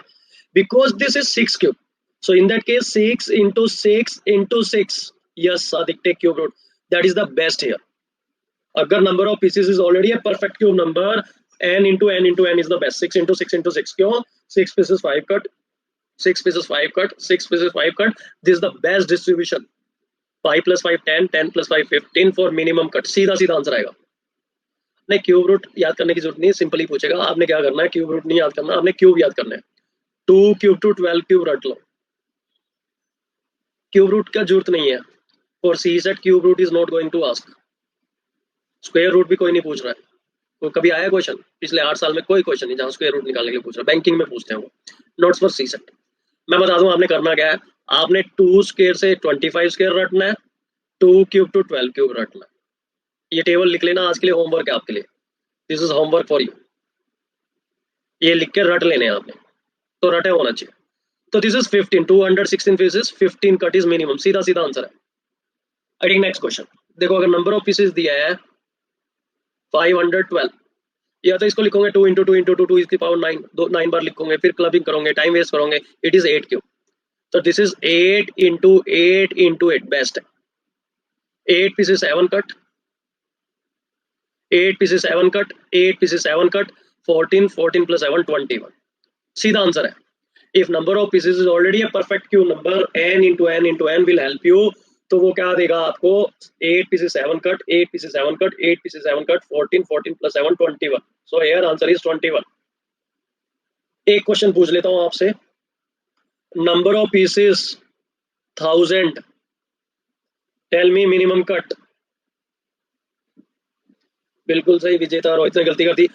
because this is 6 cube. So in that case 6 × 6 × 6, yes Aditya cube root, that is the best here. अगर number of pieces is already a perfect cube number, n is the best। 6 × 6 × 6 क्यों? 6 pieces 5 cut, 6 pieces 5 cut, 6 pieces 5 cut, this is the best distribution। 5 + 5 10, 10 + 5 15 for minimum cut. सीधा सीधा answer आएगा। नहीं, cube root याद करने की जरूरत नहीं, सिंपली पूछेगा आपने क्या करना है, क्यूब रूट नहीं याद करना, आपने क्यूब याद करना है। 2 क्यूब टू 12 क्यूब रट लो, क्यूब रूट का जरूरत नहीं है। For CSAT cube root is not going to ask, square root भी कोई नहीं पूछ रहा है। तो कभी आया क्वेश्चन पिछले 8 साल में? कोई क्वेश्चन नहीं जहाँ स्क्वायर रूट निकालने के लिए पूछ रहा है, बैंकिंग में पूछते हैं वो, नोट्स फॉर सी सेट। मैं बता दूं आपने करना क्या है, आपने 2 स्क्वायर से 25 स्क्वायर रटना है, 2 क्यूब टू 12 क्यूब रटना है। ये टेबल लिख लेना, आज के लिए होमवर्क है आपके लिए, this is homework for you. ये लिख के रट लेने हैं आपने, तो रटे होना चाहिए। तो this is 15, 216 pieces, 15 cut is minimum, सीधा सीधा आंसर है। आई थिंक नेक्स्ट क्वेश्चन देखो, अगर नंबर ऑफ पीसेस दिया है 512, या तो इसको लिखोगे 2 इंटू 2 इंटू 2 2 की पावर 9, 9 बार लिखोगे, फिर क्लबिंग करोगे, टाइम वेस्ट करोगे, इट इज 8 क्यूब। तो this is 8 into 8 into 8, best है। 8 pieces 7 cut, 8 pieces 7 cut, 8 pieces 7 cut, 14, 14 plus 7 21, सीधा आंसर है। If number of pieces is already a perfect cube number, n into n into n will help you. तो वो क्या देगा आपको, 8 pieces 7 cut, 8 pieces 7 cut, 8 pieces 7 cut, 14, 14 plus 7 21। So here answer is 21। एक क्वेश्चन पूछ लेता हूं आपसे, number of pieces 1000, tell me minimum cut. बिल्कुल सही विजेता, रोहित ने गलती कर दी।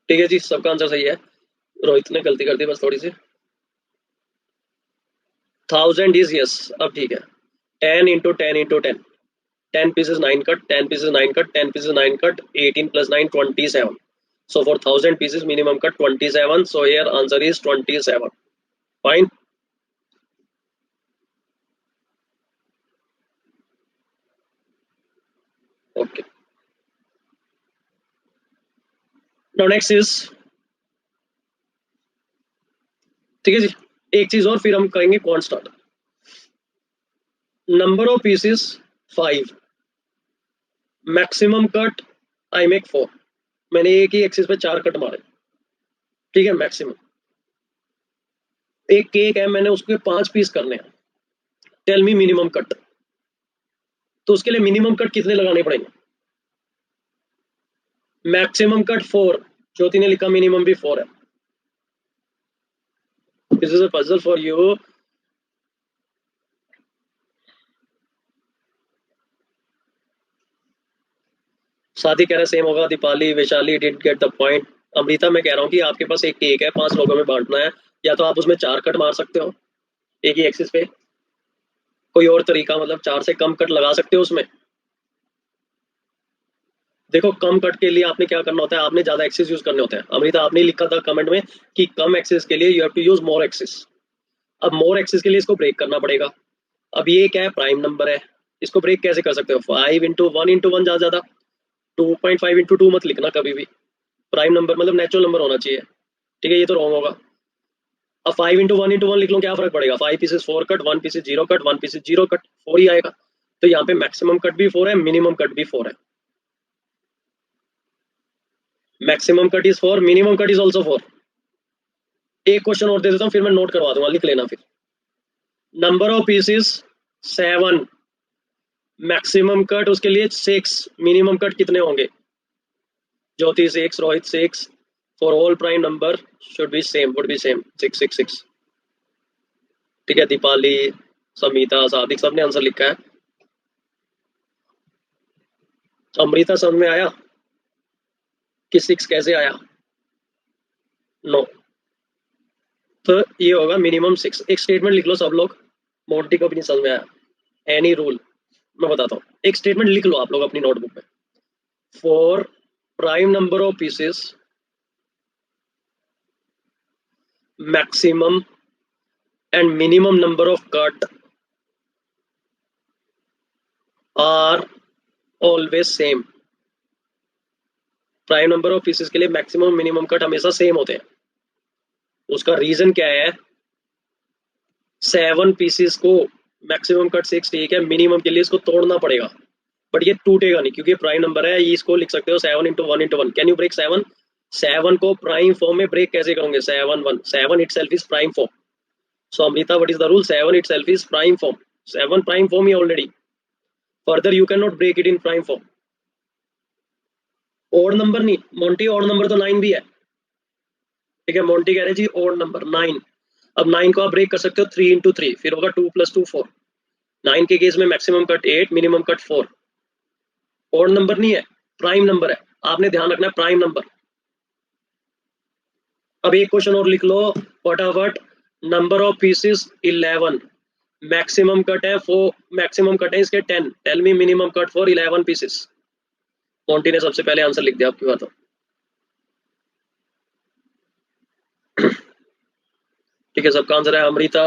ठीक है जी, सबका आंसर सही है, रोहित ने गलती कर दी बस थोड़ी सी। 1000 इज यस, अब ठीक है। 10 into 10 into 10, 10 pieces 9 cut, 10 pieces 9 cut, 10 pieces 9 cut, 18 plus 9 27. So for 1000 pieces minimum cut 27. So here answer is 27. Fine. Okay. Now next is, ठीक है जी, एक चीज और फिर हम करेंगे quant start. Number of pieces 5, maximum cut I make 4। मैंने एक ही एक्सिस पे 4 कट मारे, ठीक है, मैक्सिमम। एक केक है, मैंने उसके 5 पीस करने हैं, टेल मी मिनिमम कट। तो उसके लिए मिनिमम कट कितने लगाने पड़ेंगे? मैक्सिमम कट 4, ज्योति ने लिखा मिनिमम भी 4 है। This is a puzzle for you. साथी कह रहे सेम होगा, Deepali, Vaishali did get the point. Amrita, मैं कह रहा हूँ कि आपके पास एक केक है, 5 लोगों में बांटना है, या तो आप उसमें 4 कट मार सकते हो एक ही एक्सिस पे, कोई और तरीका, मतलब 4 से कम कट लगा सकते हो उसमें। देखो, कम कट के लिए आपने क्या करना होता है, आपने ज्यादा एक्सिस यूज करने होते हैं। अमृता, आपने लिखा था कमेंट में कि कम एक्सिस के लिए you have to use more axis. अब मोर एक्सिस के लिए इसको ब्रेक करना पड़ेगा। अब ये क्या है, प्राइम नंबर है, इसको ब्रेक कैसे कर सकते हो? 5 इंटू 1 इंटू 1 ज्यादा, 2.5 इंटू 2 मत लिखना कभी भी। प्राइम नंबर मतलब नेचुरल नंबर होना चाहिए, ठीक है, ये तो रॉन्ग होगा। अब 5 इंटू वन लिख लो, क्या फर्क पड़ेगा? 5 pieces 4 cut, 1 pieces 0 cut, 1 pieces 0 cut, 4 ही आएगा। तो यहाँ पे मैक्सिमम कट भी 4 है, मिनिमम कट भी 4 है। Maximum cut is 4, minimum cut is also 4। एक क्वेश्चन और दे देता हूँ, फिर मैं नोट करवा दूंगा, लिख लेना फिर। Number of pieces 7, maximum cut उसके लिए 6, मिनिमम कट कितने होंगे? ज्योति 6, Rohit 6, for all prime number should be same, would be same, 6 6 6। ठीक है, दीपाली, समीता, सादिक, सबने आंसर लिखा है। अमृता, समझ में आया कि 6 कैसे आया? नो, तो ये होगा मिनिमम 6। एक स्टेटमेंट लिख लो सब लोग, मोंटी को भी नहीं समझ में आया, एनी रूल मैं बताता हूँ। एक स्टेटमेंट लिख लो आप लोग अपनी नोटबुक में, for prime number of pieces maximum and minimum number of cut are always same. Prime number of pieces के लिए मैक्सिमम मिनिमम कट हमेशा सेम होते हैं। उसका रीजन क्या है? 7 पीसेस को मैक्सिमम कट 6, ठीक है, मिनिमम के लिए इसको तोड़ना पड़ेगा, बट ये टूटेगा नहीं क्योंकि प्राइम नंबर है। ये इसको लिख सकते हो 7 into 1 into 1। Can you break 7? 7 को प्राइम फॉर्म में ब्रेक कैसे करोगे? 7 1, 7 itself is prime form. So Amrita, what is the rule? 7 itself is prime form, 7 prime form ही already, further you can not break it in prime form. Odd number नहीं Monty, odd number तो 9 भी है, ठीक है। Monty कह रहे जी odd number 9। अब 9 को आप ब्रेक कर सकते हो 3 into 3, फिर होगा 2 + 2 4। 9 के केस में maximum cut 8, minimum cut 4। Odd number नहीं है, प्राइम नंबर है, आपने ध्यान रखना है प्राइम नंबर। अब एक क्वेश्चन और लिख लो फटाफट। Number of pieces 11, maximum cut है 4, मैक्सिमम कट है इसके 10। Tell me minimum cut for 11 pieces. Monty ने सबसे पहले आंसर लिख दिया, आपकी बात हो। ठीक है, सबका आंसर है अमृता।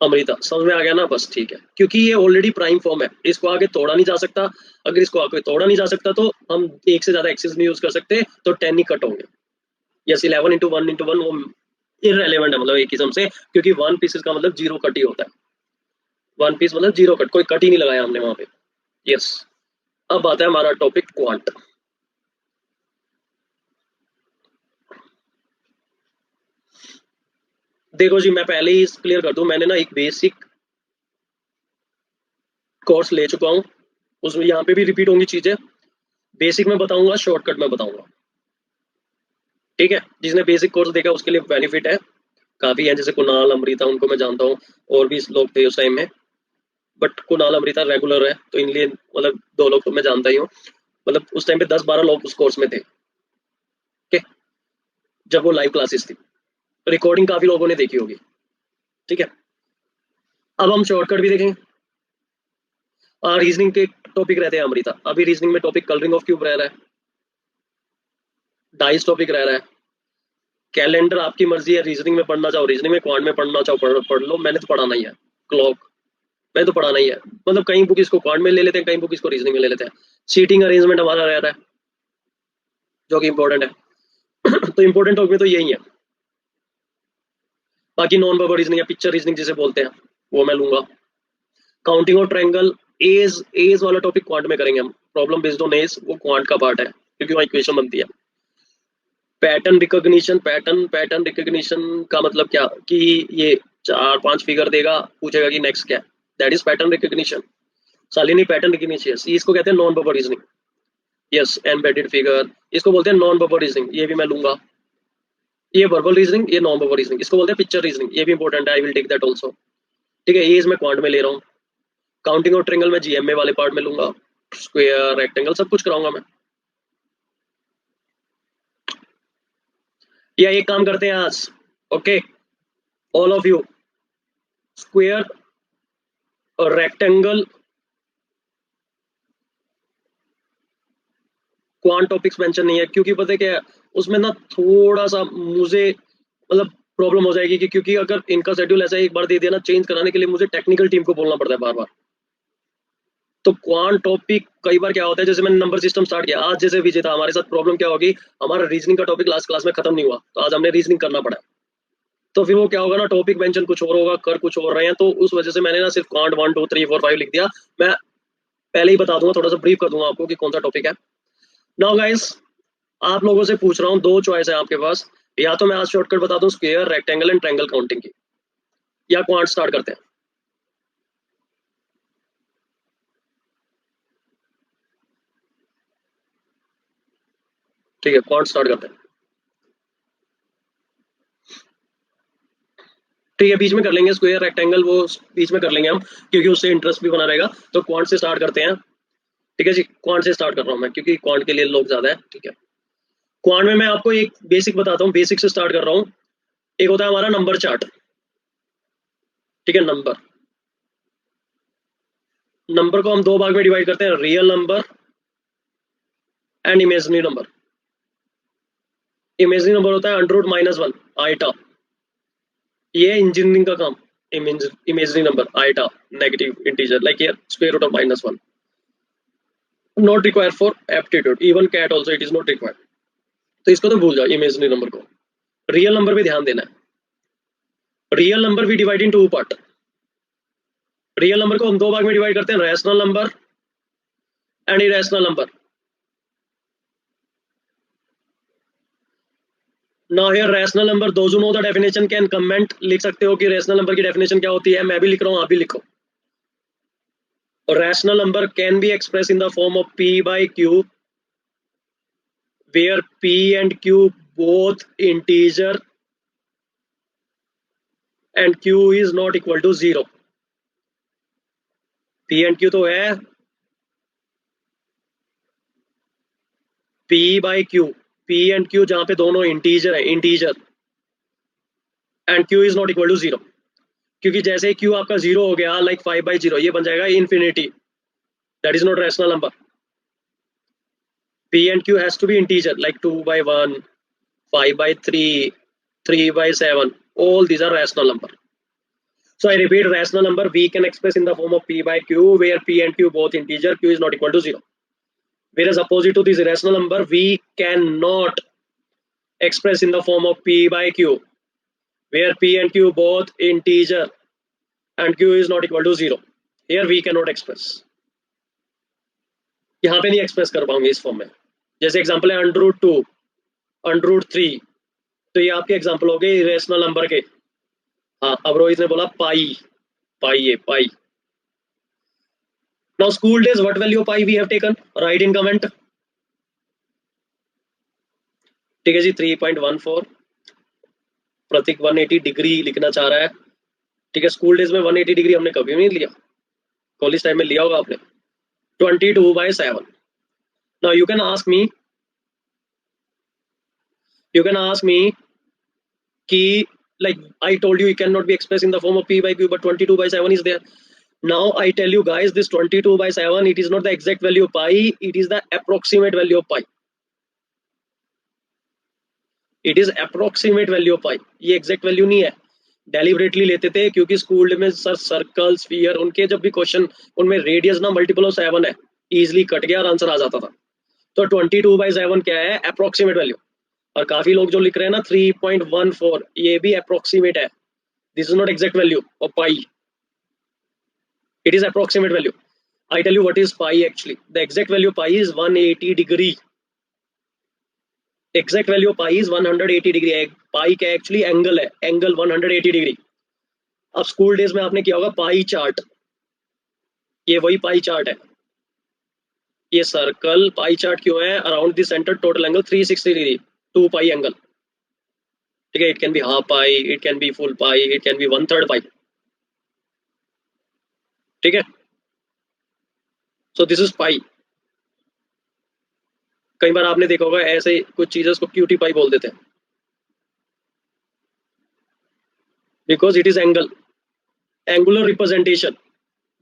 अमृता समझ में आ गया ना, बस ठीक है, क्योंकि ये ऑलरेडी प्राइम फॉर्म है, इसको आगे तोड़ा नहीं जा सकता। अगर इसको आगे तोड़ा नहीं जा सकता तो हम एक से ज्यादा एक्सेस नहीं यूज कर सकते, तो 10 ही कट होंगे। यस, 11 into 1 वो इररेलेवेंट है, मतलब एक किस्म से, क्योंकि 1 पीसेस का मतलब 0 कट ही होता है। 1 पीस मतलब 0 कट, कोई कट ही नहीं लगाया हमने वहां पे। यस। अब आता है हमारा टॉपिक क्वांट। देखो जी, मैं पहले ही क्लियर कर दूं, मैंने ना एक बेसिक कोर्स ले चुका हूँ, उसमें यहाँ पे भी रिपीट होंगी चीजें। बेसिक में बताऊंगा, शॉर्टकट में बताऊंगा, ठीक है। जिसने बेसिक कोर्स देखा उसके लिए बेनिफिट है, काफी है, जैसे कुणाल, अमृता, उनको मैं जानता हूँ, और भी लोग थे उस टाइम में। बट कुणाल अमृता रेगुलर है, तो इन लिए मतलब 2 लोग तो मैं जानता ही हूँ। मतलब उस टाइम पे 10-12 लोग उस कोर्स में थे, ठीक है, जब वो लाइव क्लासेस थी। रिकॉर्डिंग काफी लोगों ने देखी होगी, ठीक है। अब हम शॉर्टकट भी देखेंगे। रीजनिंग के टॉपिक रहते हैं अमृता, अभी रीजनिंग में टॉपिक कलरिंग ऑफ क्यूब रह रहा है, डाइस टॉपिक रह रहा है, कैलेंडर आपकी मर्जी है, रीजनिंग में पढ़ना चाहो रीजनिंग में, क्वांट में पढ़ना चाहो पढ़ लो, मैंने तो पढ़ाना ही है। क्लॉक मैंने तो पढ़ाना ही है, मतलब कई बुक इसको क्वांट में ले लेते हैं, कई बुक इसको रीजनिंग में ले लेते हैं। सीटिंग अरेंजमेंट हमारा रह रहा है, जो कि इंपॉर्टेंट है। तो इंपॉर्टेंट टॉपिक में तो यही है। बाकी नॉन वर्बल रीजनिंग या पिक्चर रीजनिंग जिसे बोलते हैं, वो मैं लूंगा। काउंटिंग और ट्रायंगल, एज एज वाला टॉपिक क्वांट में करेंगे हम, प्रॉब्लम बेस्ड ऑन एज, वो क्वांट का पार्ट है, क्योंकि वहाँ इक्वेशन बनती है। पैटर्न रिकॉग्निशन, पैटर्न रिकॉग्निशन का मतलब क्या, कि ये 4-5 फिगर देगा, पूछेगा कि नेक्स्ट क्या है, that is pattern recognition. Salini pattern recognition, इसको कहते हैं non verbal reasoning. Yes, embedded figure, इसको बोलते हैं नॉन वर्बल रीजनिंग, ये भी मैं लूंगा। ये वर्बल रीजनिंग, ये नॉन वर्बल रीजनिंग, इसको बोलते हैं पिक्चर रीजनिंग, ये भी इंपॉर्टेंट है, I will take that also. ठीक है, ये मैं क्वांट में ले रहा हूँ। काउंटिंग और ट्रिंगल में जीएमए वाले पार्ट में लूंगा, स्क्वायर रेक्टेंगल सब कुछ कराऊंगा मैं। या एक काम करते हैं आज, okay, all of you, square और रेक्टेंगल क्वांट टॉपिक्स मेंशन नहीं है, क्योंकि पता है क्या है, उसमें ना थोड़ा सा मुझे मतलब प्रॉब्लम हो जाएगी, कि क्योंकि अगर इनका शेड्यूल ऐसा एक बार दे दिया ना, चेंज कराने के लिए मुझे टेक्निकल टीम को बोलना पड़ता है बार बार। तो क्वांट टॉपिक कई बार क्या होता है, जैसे मैंने नंबर सिस्टम स्टार्ट किया आज, जैसे विजय था, हमारे साथ प्रॉब्लम क्या होगी, हमारा रीजनिंग का टॉपिक लास्ट क्लास में खत्म नहीं हुआ, तो आज हमने रीजनिंग करना पड़ा। तो फिर वो क्या होगा ना, टॉपिक मेंशन कुछ और होगा, कर कुछ और रहे हैं, तो उस वजह से मैंने ना सिर्फ क्वांट 1 2 3 4 5 लिख दिया। मैं पहले ही बता दूंगा, थोड़ा सा ब्रीफ कर दूंगा आपको कि कौन सा टॉपिक है। नाउ गाइस, आप लोगों से पूछ रहा हूँ, 2 चॉइस है आपके पास, या तो मैं आज शॉर्टकट बता दूं square rectangle and triangle counting की, या क्वांट स्टार्ट करते हैं। ठीक है, क्वांट स्टार्ट करते हैं। ठीक है, बीच में कर लेंगे स्क्वायर रेक्टेंगल, वो बीच में कर लेंगे हम, क्योंकि उससे इंटरेस्ट भी बना रहेगा। तो क्वांट से स्टार्ट करते हैं। ठीक है जी, क्वांट से स्टार्ट कर रहा हूँ मैं, क्योंकि क्वांट के लिए लोग ज्यादा है, ठीक है। क्वांट में मैं आपको एक बेसिक बताता हूँ, बेसिक से स्टार्ट कर रहा हूँ। एक होता है हमारा नंबर चार्ट, ठीक है। नंबर नंबर को हम 2 भाग में डिवाइड करते हैं, real number and imaginary number. Imaginary number होता है √-1 आइटा, ये इंजीनियरिंग का काम। Imaginary number iota, negative integer, like ये √-1, not required for aptitude, even CAT also it is not required. तो इसको तो भूल जाओ, इमेजनरी नंबर को। रियल नंबर पे ध्यान देना है। रियल नंबर भी divide in 2 part. Real number को हम 2 भाग में डिवाइड करते हैं, rational number and irrational number. Now here rational number, those who know the definition can comment, लिख सकते हो कि रैशनल नंबर की डेफिनेशन क्या होती है, मैं भी लिख रहा हूँ, आप भी लिखो। Rational number can be express in the form of p/q, where p and q both integer and q is not equal to 0. p and q तो है p by q, p and q जहां पे दोनों integer है, integer, and q is not equal to 0, क्योंकि जैसे q आपका 0 हो गया लाइक 5/0, ये बन जाएगा infinity, that is not rational number. p and q has to be integer like 2/1, 5/3, 3/7, all these are rational number. So I repeat, rational number we can express in the form of p by q where p and q both integer, q is not equal to 0. Whereas opposite to this irrational number we cannot express in the form of p by q where p and q both integer and q is not equal to 0. Here we cannot express. यहाँ पे नहीं express कर पाऊंगे इस form में. जैसे example है √2, √3, तो ये आपके एग्जांपल हो गए इरेशनल नंबर के. हाँ, अब रोहित ने बोला पाई, पाई है pi. Now school days what value pi we have taken, right in comment. ठीक है जी, 3.14. प्रतीक 180 डिग्री लिखना चाह रहा है. ठीक है, स्कूल डेज में 180 डिग्री हमने कभी नहीं लिया, कॉलेज टाइम में लिया होगा आपने. 22/7. नाउ यू कैन आस्क मी कि like I told you, it cannot be expressed in the form of p by q, but 22/7 is there. Now I tell you guys, this 22/7, it is not the exact value of pi, it is the approximate value of pi. It is approximate value of pi. ये exact value नहीं है. Deliberately लेते थे क्योंकि school में sir circle sphere उनके जब भी क्वेश्चन उनमें रेडियस ना मल्टीपल ऑफ 7 है, इजिली कट गया और आंसर आ जाता था. तो 22/7 क्या है, अप्रोक्सीमेट वैल्यू. और काफी लोग जो लिख रहे हैं ना 3.14, ये भी अप्रोक्सीमेट है. This is not exact value of pi, it is approximate value. I tell you what is pi actually. The exact value of pi is 180 degree. Exact value of pi is 180 degree. Pi क्या actually angle है, angle 180 degree. अब school days में आपने किया होगा pie chart, ये वही pie chart है. ये सर्कल पाई चार्ट क्यों है, around the centre total angle 360 degree, 2 pi angle. ठीक है, it can be half pi, it can be full pi, it can be 1/3 पाई. ठीक है, सो दिस इज पाई. कई बार आपने देखा होगा ऐसे कुछ चीजें को क्यूटी पाई बोल देते हैं, because it is angle, angular representation,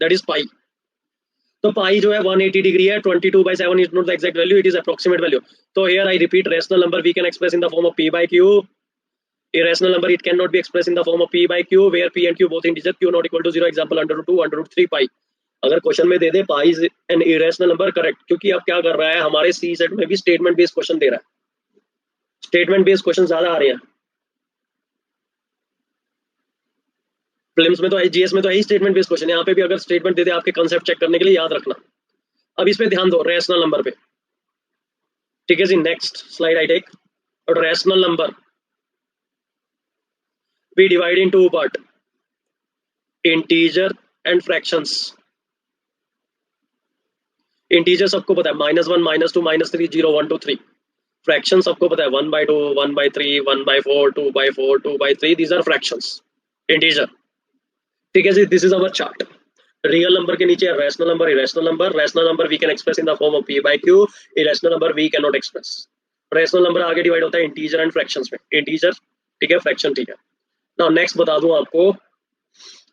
that is pi. तो पाई जो है 180 डिग्री है. 22/7 is not the exact value, it is approximate value. तो here I repeat, rational number we can express in the form of p by q. Irrational number it cannot be expressed in the form of p by q where p and q both integer, q not equal to 0. Example √2, √3 pi. अगर question में दे दे pi is an irrational number, correct, क्योंकि अब क्या कर रहा है हमारे सी सेट में भी स्टेटमेंट बेस्ड क्वेश्चन दे रहा है. स्टेटमेंट बेस्ड क्वेश्चन ज्यादा आ रहे हैं. प्रीलिम्स में तो है, जीएस में तो है ही स्टेटमेंट बेस्ड क्वेश्चन. यहाँ पे भी अगर स्टेटमेंट दे दे आपके कंसेप्ट चेक करने के लिए, याद रखना. अब इस पे ध्यान दो, रेशनल नंबर पे. ठीक है जी, next slide I take. Rational number we divide in two part, integer and fractions. integer सबको पता है, -1, -2, -3, 0, 1, 2, 3. फ्रैक्शन सबको पता है, 1/2, 1/3, 1/4, 2/4, 2/3. these are fractions, integer. ठीक है जी, this is our chart. Real number के नीचे rational number, irrational number. Rational number we can express in the form of p by q. Irrational number we can not express. Rational number आगे divide होता है integer and fractions में. Integer ठीक है, fraction ठीक है. नाउ नेक्स्ट बता दूं आपको,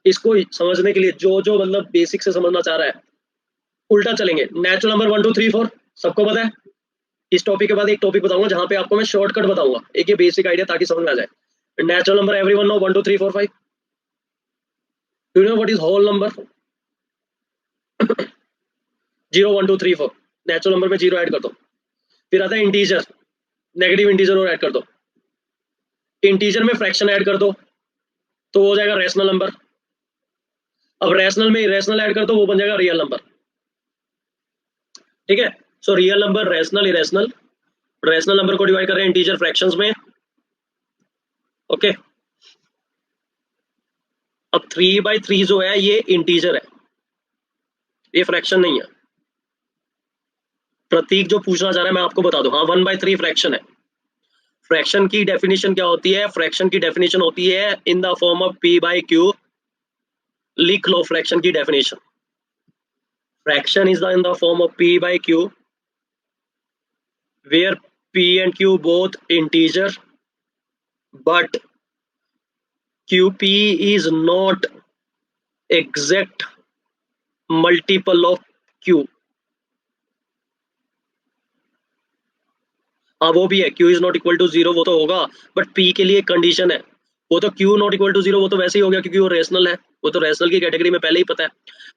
इसको समझने के लिए जो जो मतलब बेसिक से समझना चाह रहा है, उल्टा चलेंगे. नेचुरल नंबर 1, 2, 3, 4 सबको पता है. इस टॉपिक के बाद एक टॉपिक बताऊंगा जहां पे आपको मैं शॉर्टकट बताऊंगा, एक ये बेसिक आइडिया ताकि समझ में आ जाए. Natural number everyone know, 1, 2, 3, 4, 5. Do you know what is whole number? 0, 1, 2, 3, 4. Natural number में 0 ऐड कर दो. फिर आता है इंटीजर, नेगेटिव इंटीजर और ऐड कर दो. इंटीजर में फ्रैक्शन ऐड कर दो तो हो जाएगा रैशनल नंबर. अब रैशनल में इरेशनल ऐड कर दो, वो बन जाएगा रियल नंबर. ठीक है, so real number, rational, irrational. Rational number को डिवाइड कर रहे हैं इंटीजर फ्रैक्शंस में. ओके, अब 3/3 जो है ये इंटीजर है, ये फ्रैक्शन नहीं है. प्रतीक जो पूछना चाह रहा है मैं आपको बता दूं, हाँ 1/3 फ्रैक्शन है। फ्रैक्शन की डेफिनेशन क्या होती है? फ्रैक्शन की डेफिनेशन होती है इन the form of P by Q. लिख लो फ्रैक्शन की definition. Fraction is in the form of P by Q where p and q both integer but qp is not exact multiple of q। हाँ वो भी है, q is not equal to zero, वो तो होगा, but p के लिए condition है। वो तो q not equal to zero वो तो वैसे ही हो गया क्योंकि वो रेशनल है, वो तो रेशनल की कैटेगरी में पहले ही पता है।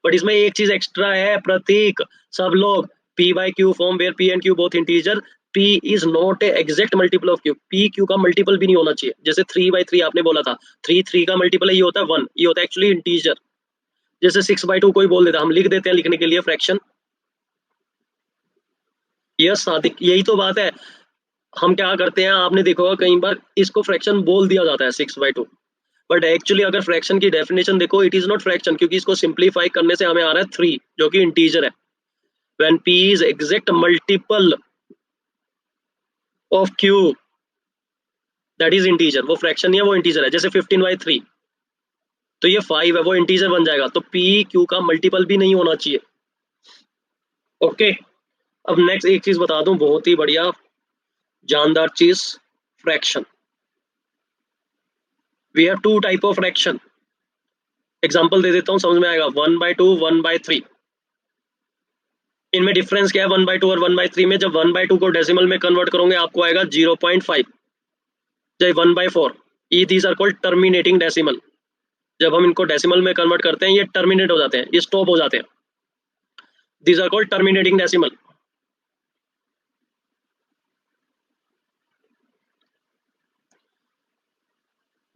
बट इसमें एक चीज एक्स्ट्रा है प्रतीक, सब लोग p by q form where p and q both integer, p is not a exact multiple of q। p q का मल्टीपल भी नहीं होना चाहिए। जैसे 3/3 आपने बोला था, 3 का मल्टीपल है, ये होता है 1, ये होता है एक्चुअली इंटीजर। जैसे 6/2 कोई बोल देता, हम लिख देते हैं लिखने के लिए फ्रैक्शन। यस सादिक, यही तो बात है। हम क्या करते हैं, आपने देखा होगा कई बार इसको फ्रैक्शन बोल दिया जाता है 6/2, बट एक्चुअली अगर फ्रैक्शन की डेफिनेशन देखो, इट इज नॉट फ्रैक्शन, क्योंकि इसको सिंप्लीफाई करने से हमें आ रहा है 3 जो कि इंटीजर है। When p is exact multiple of q that is integer, वो फ्रैक्शन नहीं है, वो इंटीजर है। जैसे 15/3 तो ये 5 है, वो इंटीजर बन जाएगा, तो p q का मल्टीपल भी नहीं होना चाहिए। ओके, अब नेक्स्ट एक चीज बता दूं, बहुत ही बढ़िया जानदार चीज, fraction. We have two type of fraction. Example दे देता हूँ, समझ में आएगा। 1/2 1/3, इनमें डिफरेंस क्या है 1/2 और 1/3 में? जब 1/2 को डेसिमल में कन्वर्ट करोगे आपको आएगा 0.5। जब 1/4, ई these are called terminating decimal. जब हम इनको डेसिमल में कन्वर्ट करते हैं ये टर्मिनेट हो जाते हैं, ये स्टॉप हो जाते हैं। These are called terminating decimal.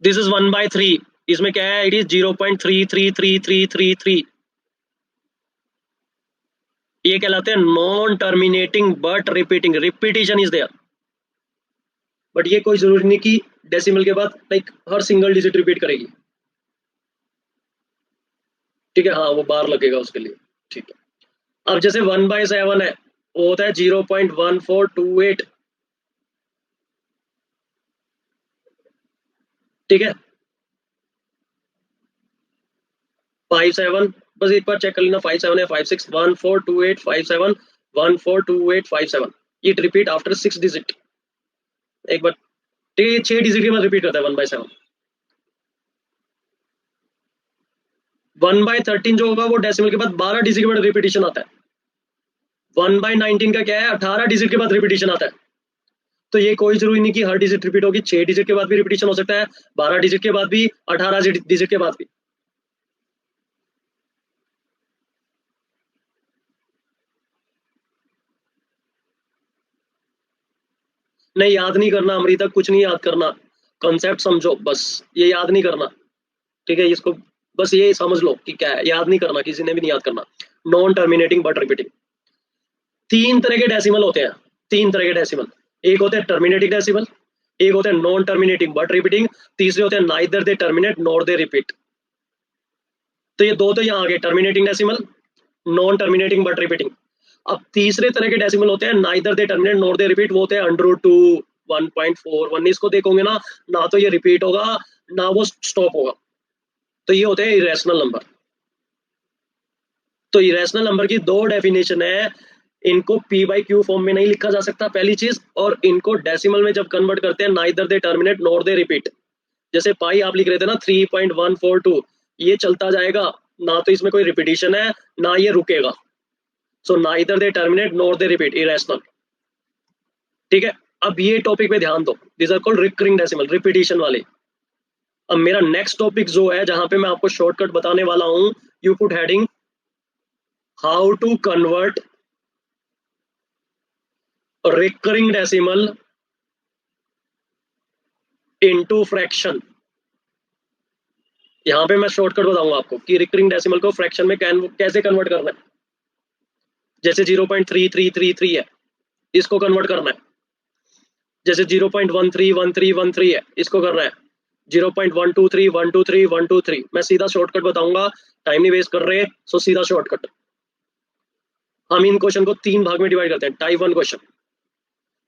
This is 1/3, इसमें क्या है, इट इज 0.3333333। ये कहलाते हैं non terminating but repeating, repetition is there. But ये कोई जरूरी नहीं कि डेसिमल के बाद लाइक हर सिंगल डिजिट रिपीट करेगी। ठीक है, हाँ वो बार लगेगा उसके लिए। ठीक है, अब जैसे 1/7 है, वो होता है 0.1428। ठीक है, 5/7, बस एक बार चेक कर लेना, 5/7 है, 5/6 142857 142857। It repeat after 6 digit. एक बार, ठीक है, ये 6 डिजिट के बाद रिपीट करता है 1/7। 1/13 जो होगा वो डेसिमल के बाद 12 डिजिट के बाद रिपीटिशन आता है। 1/19 का क्या है, 18 डिजिट के बाद रिपीटिशन आता है। तो ये कोई जरूरी नहीं कि हर डिजिट रिपीट होगी, 6 डिजिट के बाद भी रिपीटिशन हो सकता है, 12 डिजिट के बाद भी, 18 डिजिट के बाद भी। नहीं, याद नहीं करना अमृता, कुछ नहीं याद करना, कॉन्सेप्ट समझो बस, ये याद नहीं करना। ठीक है, इसको बस ये समझ लो कि क्या है, याद नहीं करना, किसी ने भी नहीं याद करना। Non terminating but repeating. 3 तरह के डेसिमल होते हैं, 3 तरह के डेसिमल। एक होते हैं टर्मिनेटिंग डेसिमल, एक होते हैं नॉन टर्मिनेटिंग बट रिपीटिंग, तीसरे होते हैं neither they terminate nor they repeat. तो ये दो तो यहाँ आ गए, terminating decimal, non terminating but repeating. अब तीसरे तरह के डेसिमल होते हैं neither they terminate nor they repeat, वो होते हैं √2 1.41। इसको देखोगे ना, ना तो ये रिपीट होगा ना वो स्टॉप होगा, तो ये होते हैं इरेशनल नंबर। तो इरेशनल नंबर की दो डेफिनेशन है, इनको p बाई क्यू फॉर्म में नहीं लिखा जा सकता पहली चीज, और इनको डेसिमल में जब कन्वर्ट करते हैं neither they terminate nor they repeat. जैसे पाई आप लिख रहे थे ना 3.142, ये चलता जाएगा, ना तो इसमें कोई रिपीटिशन है ना ये रुकेगा। So neither they terminate nor they repeat, irrational. ठीक है, अब ये टॉपिक पे ध्यान दो, this are called recurring decimal, repetition वाले। अब मेरा नेक्स्ट टॉपिक जो है जहां पे मैं आपको शॉर्टकट बताने वाला हूं, you put heading how to convert recurring decimal into fraction. यहाँ पे मैं शॉर्टकट बताऊंगा आपको कि रिकरिंग डेसिमल को फ्रैक्शन में कैसे कन्वर्ट करना है। जैसे 0.3333 है, इसको कन्वर्ट करना है। जैसे 0.131313 है, इसको करना है 0.123123 123। मैं सीधा शॉर्टकट बताऊंगा, टाइम नहीं वेस्ट कर रहे, सो सीधा शॉर्टकट। हम इन क्वेश्चन को 3 भाग में डिवाइड करते हैं। टाइप 1 क्वेश्चन,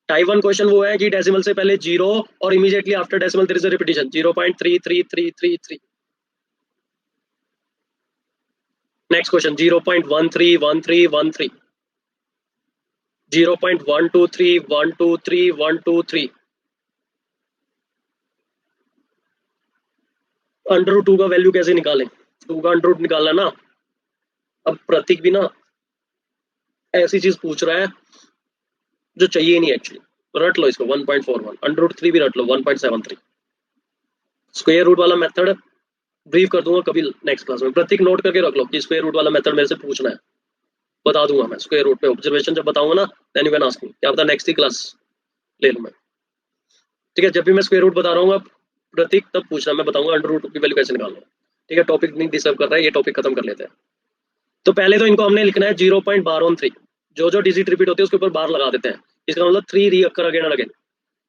टाइप 1 क्वेश्चन वो है कि डेसिमल से पहले 0 और immediately after decimal there is a repetition 0.333333। Next question 0.131313, 0.123123 under root 2 का वैल्यू कैसे निकालें? 2 का अंडर रूट निकालना ना। अब प्रतीक भी ना ऐसी चीज पूछ रहा है जो चाहिए नहीं एक्चुअली। रट लो इसको 1.41, अंडर रूट 3 भी रट लो 1.73। स्क्वायर रूट वाला मेथड ब्रीफ कर दूंगा कभी नेक्स्ट क्लास में। प्रतीक नोट करके रख लो कि स्क्वायर रूट वाला मेथड मेरे से पूछना है, बता दूंगा मैं स्क्वायर रूट पे ऑब्जर्वेशन जब बताऊंगा ना, then you can ask me, क्या पता नेक्स्ट ही क्लास ले लूं मैं। ठीक है, जब भी मैं स्क्वायर रूट बता रहा हूँ प्रतीक तब पूछना, मैं बताऊंगा अंडर रूट की वैल्यू कैसे निकालना। ठीक है, टॉपिक नहीं डिस्टर्ब कर रहा है, ये टॉपिक खत्म कर लेते हैं। तो पहले तो इनको हमने लिखना है 0.123, जो जो डिजिट रिपीट होती है उसके ऊपर बार लगा देते हैं, इसका मतलब 3 recur again and again.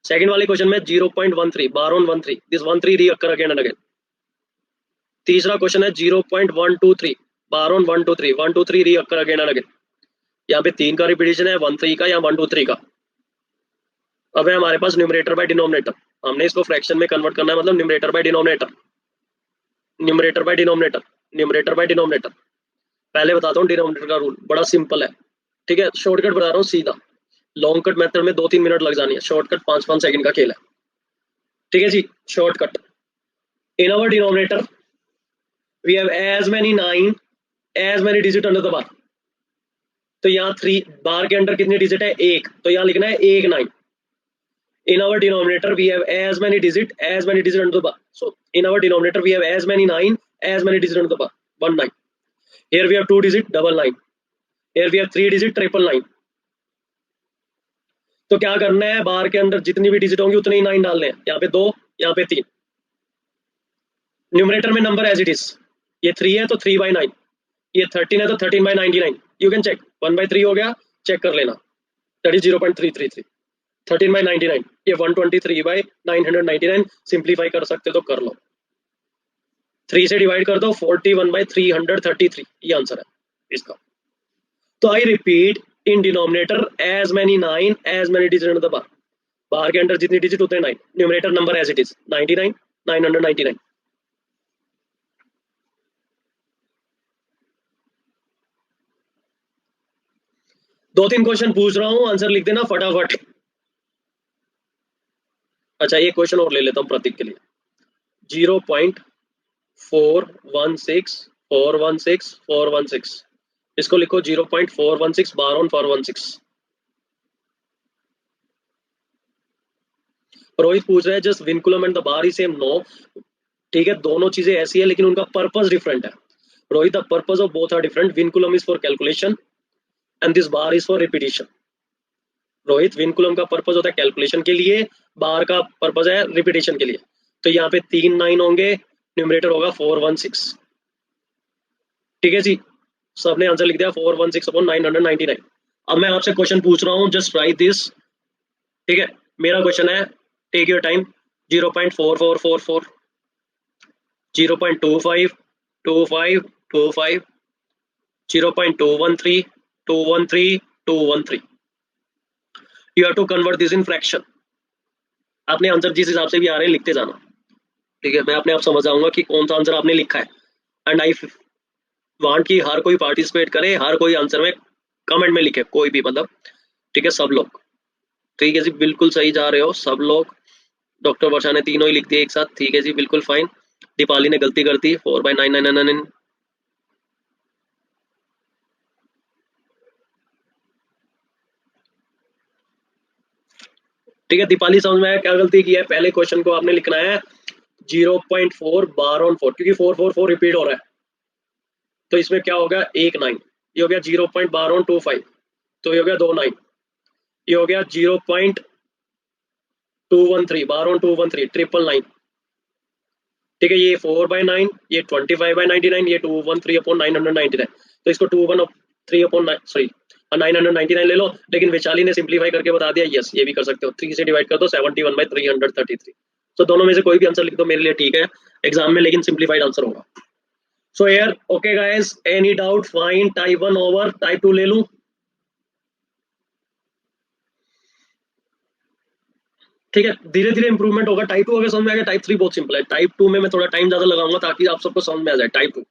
Second वाले क्वेश्चन में 0.13 bar on 13, this 13 recur again and again. तीसरा क्वेश्चन है 0.123 bar on 123, 123 recur again and again. यहाँ पे 3 का रिपीटेशन है, 13 का या 123 का। अब है हमारे पास न्यूमरेटर बाय डिनोमिनेटर, हमने इसको फ्रैक्शन में कन्वर्ट करना है, मतलब numerator by denominator, numerator by denominator, numerator by denominator. पहले बताता हूँ डिनोमिनेटर का रूल, बड़ा सिंपल है। ठीक है, शॉर्टकट बता रहा हूँ सीधा, लॉन्ग कट मेथड में 2-3 मिनट लग जानी है, शॉर्टकट 5-5 सेकंड का खेल है। ठीक है जी, shortcut. In our denominator we have as many 9 as many digit under the bar. तो यहाँ 3 बार के अंडर कितनी डिजिट है? 1, तो यहाँ लिखना है 1 9। In our denominator we have as many digit under the bar. So in our denominator we have as many 9 as many digit under the bar. 1 9. Here we have 2 digit double 9. Here we have 3 digit triple 9. तो क्या करना है, बार के अंदर जितनी भी digit होंगी उतने ही 9 डालने हैं। यहाँ पे 2, यहाँ पे 3। न्यूमरेटर में नंबर एज इट इज, ये 3 है तो 3/9, ये 13 है तो 13/99। यू कैन चेक, 1/3 हो गया, चेक कर लेना, दैट इज 0.333। 13/99, ये 123/999। सिंप्लीफाई कर सकते तो कर लो, 3 से डिवाइड कर दो, 41/333, ये आंसर है इसका। तो I repeat, in denominator as many 9 as many digit under the bar, bar के अंदर जितनी डिजिट उतने 9, numerator number as it is 99 999। दो तीन क्वेश्चन पूछ रहा हूं, आंसर लिख देना फटाफट। अच्छा, एक क्वेश्चन और ले लेता हूं प्रतीक के लिए। 0.416416 इसको लिखो 0.416 बार ऑन 416। रोहित पूछ रहा है just vinculum and the bar is same, no. ठीक है, दोनों चीजें ऐसी है लेकिन उनका पर्पस डिफरेंट है। Rohit, the purpose of both are different, vinculum is for calculation and this bar is for repetition. Rohit, vinculum का पर्पस होता है कैलकुलेशन के लिए, बार का पर्पस है रिपीटिशन के लिए। तो यहाँ पे 3 9 होंगे, न्यूमरेटर होगा 416। ठीक है जी, सबने आंसर लिख दिया 416/999। अब मैं आपसे क्वेश्चन पूछ रहा हूँ, जस्ट राइट दिस। ठीक है, मेरा क्वेश्चन है, take your time, 0.4444, 0.252525, 0.213 you have to convert this in fraction. आपने आंसर जिस हिसाब से भी आ रहे हैं लिखते जाना। ठीक है, मैं अपने आप समझ जाऊंगा कि कौन सा आंसर आपने लिखा है, एंड आई वांट कि हर कोई पार्टिसिपेट करे, हर कोई आंसर में कमेंट में लिखे, कोई भी मतलब। ठीक है, सब लोग। ठीक है जी, बिल्कुल सही जा रहे हो सब लोग। डॉक्टर वर्षा ने तीनों ही लिख दिए एक साथ, ठीक है जी, बिल्कुल फाइन। दीपाली ने गलती कर दी, 4/999। ठीक है दीपाली, समझ में आया क्या गलती की है? पहले क्वेश्चन को आपने लिखना है 0.4 बार ऑन 4, क्योंकि 444 रिपीट हो रहा है, तो इसमें क्या होगा 1 9, ये हो गया 0.1225, तो ये हो गया 2 9, ये हो गया 0.213 बार ऑन 213, 999। ठीक है, ये 4/9, ये 25/99, ये 213/999। तो इसको 213 सॉरी 999 ले लो, लेकिन वैशाली ने सिंप्लीफाई करके बता दिया, यस ये भी कर सकते हो, 3 से डिवाइड कर दो, 71/333। तो दोनों में से कोई भी आंसर लिख दो, मेरे लिए ठीक है एग्जाम में, लेकिन सिंप्लीफाइड आंसर होगा। So here okay guys, any doubt? Fine, type 1 over, type 2 ले लूं? ठीक है, धीरे धीरे इंप्रूवमेंट होगा। टाइप 2 अगर समझ में आ गया, टाइप 3 बहुत सिंपल है। टाइप 2 में मैं थोड़ा टाइम ज्यादा लगाऊंगा ताकि आप सबको समझ में आ जाए। Type 2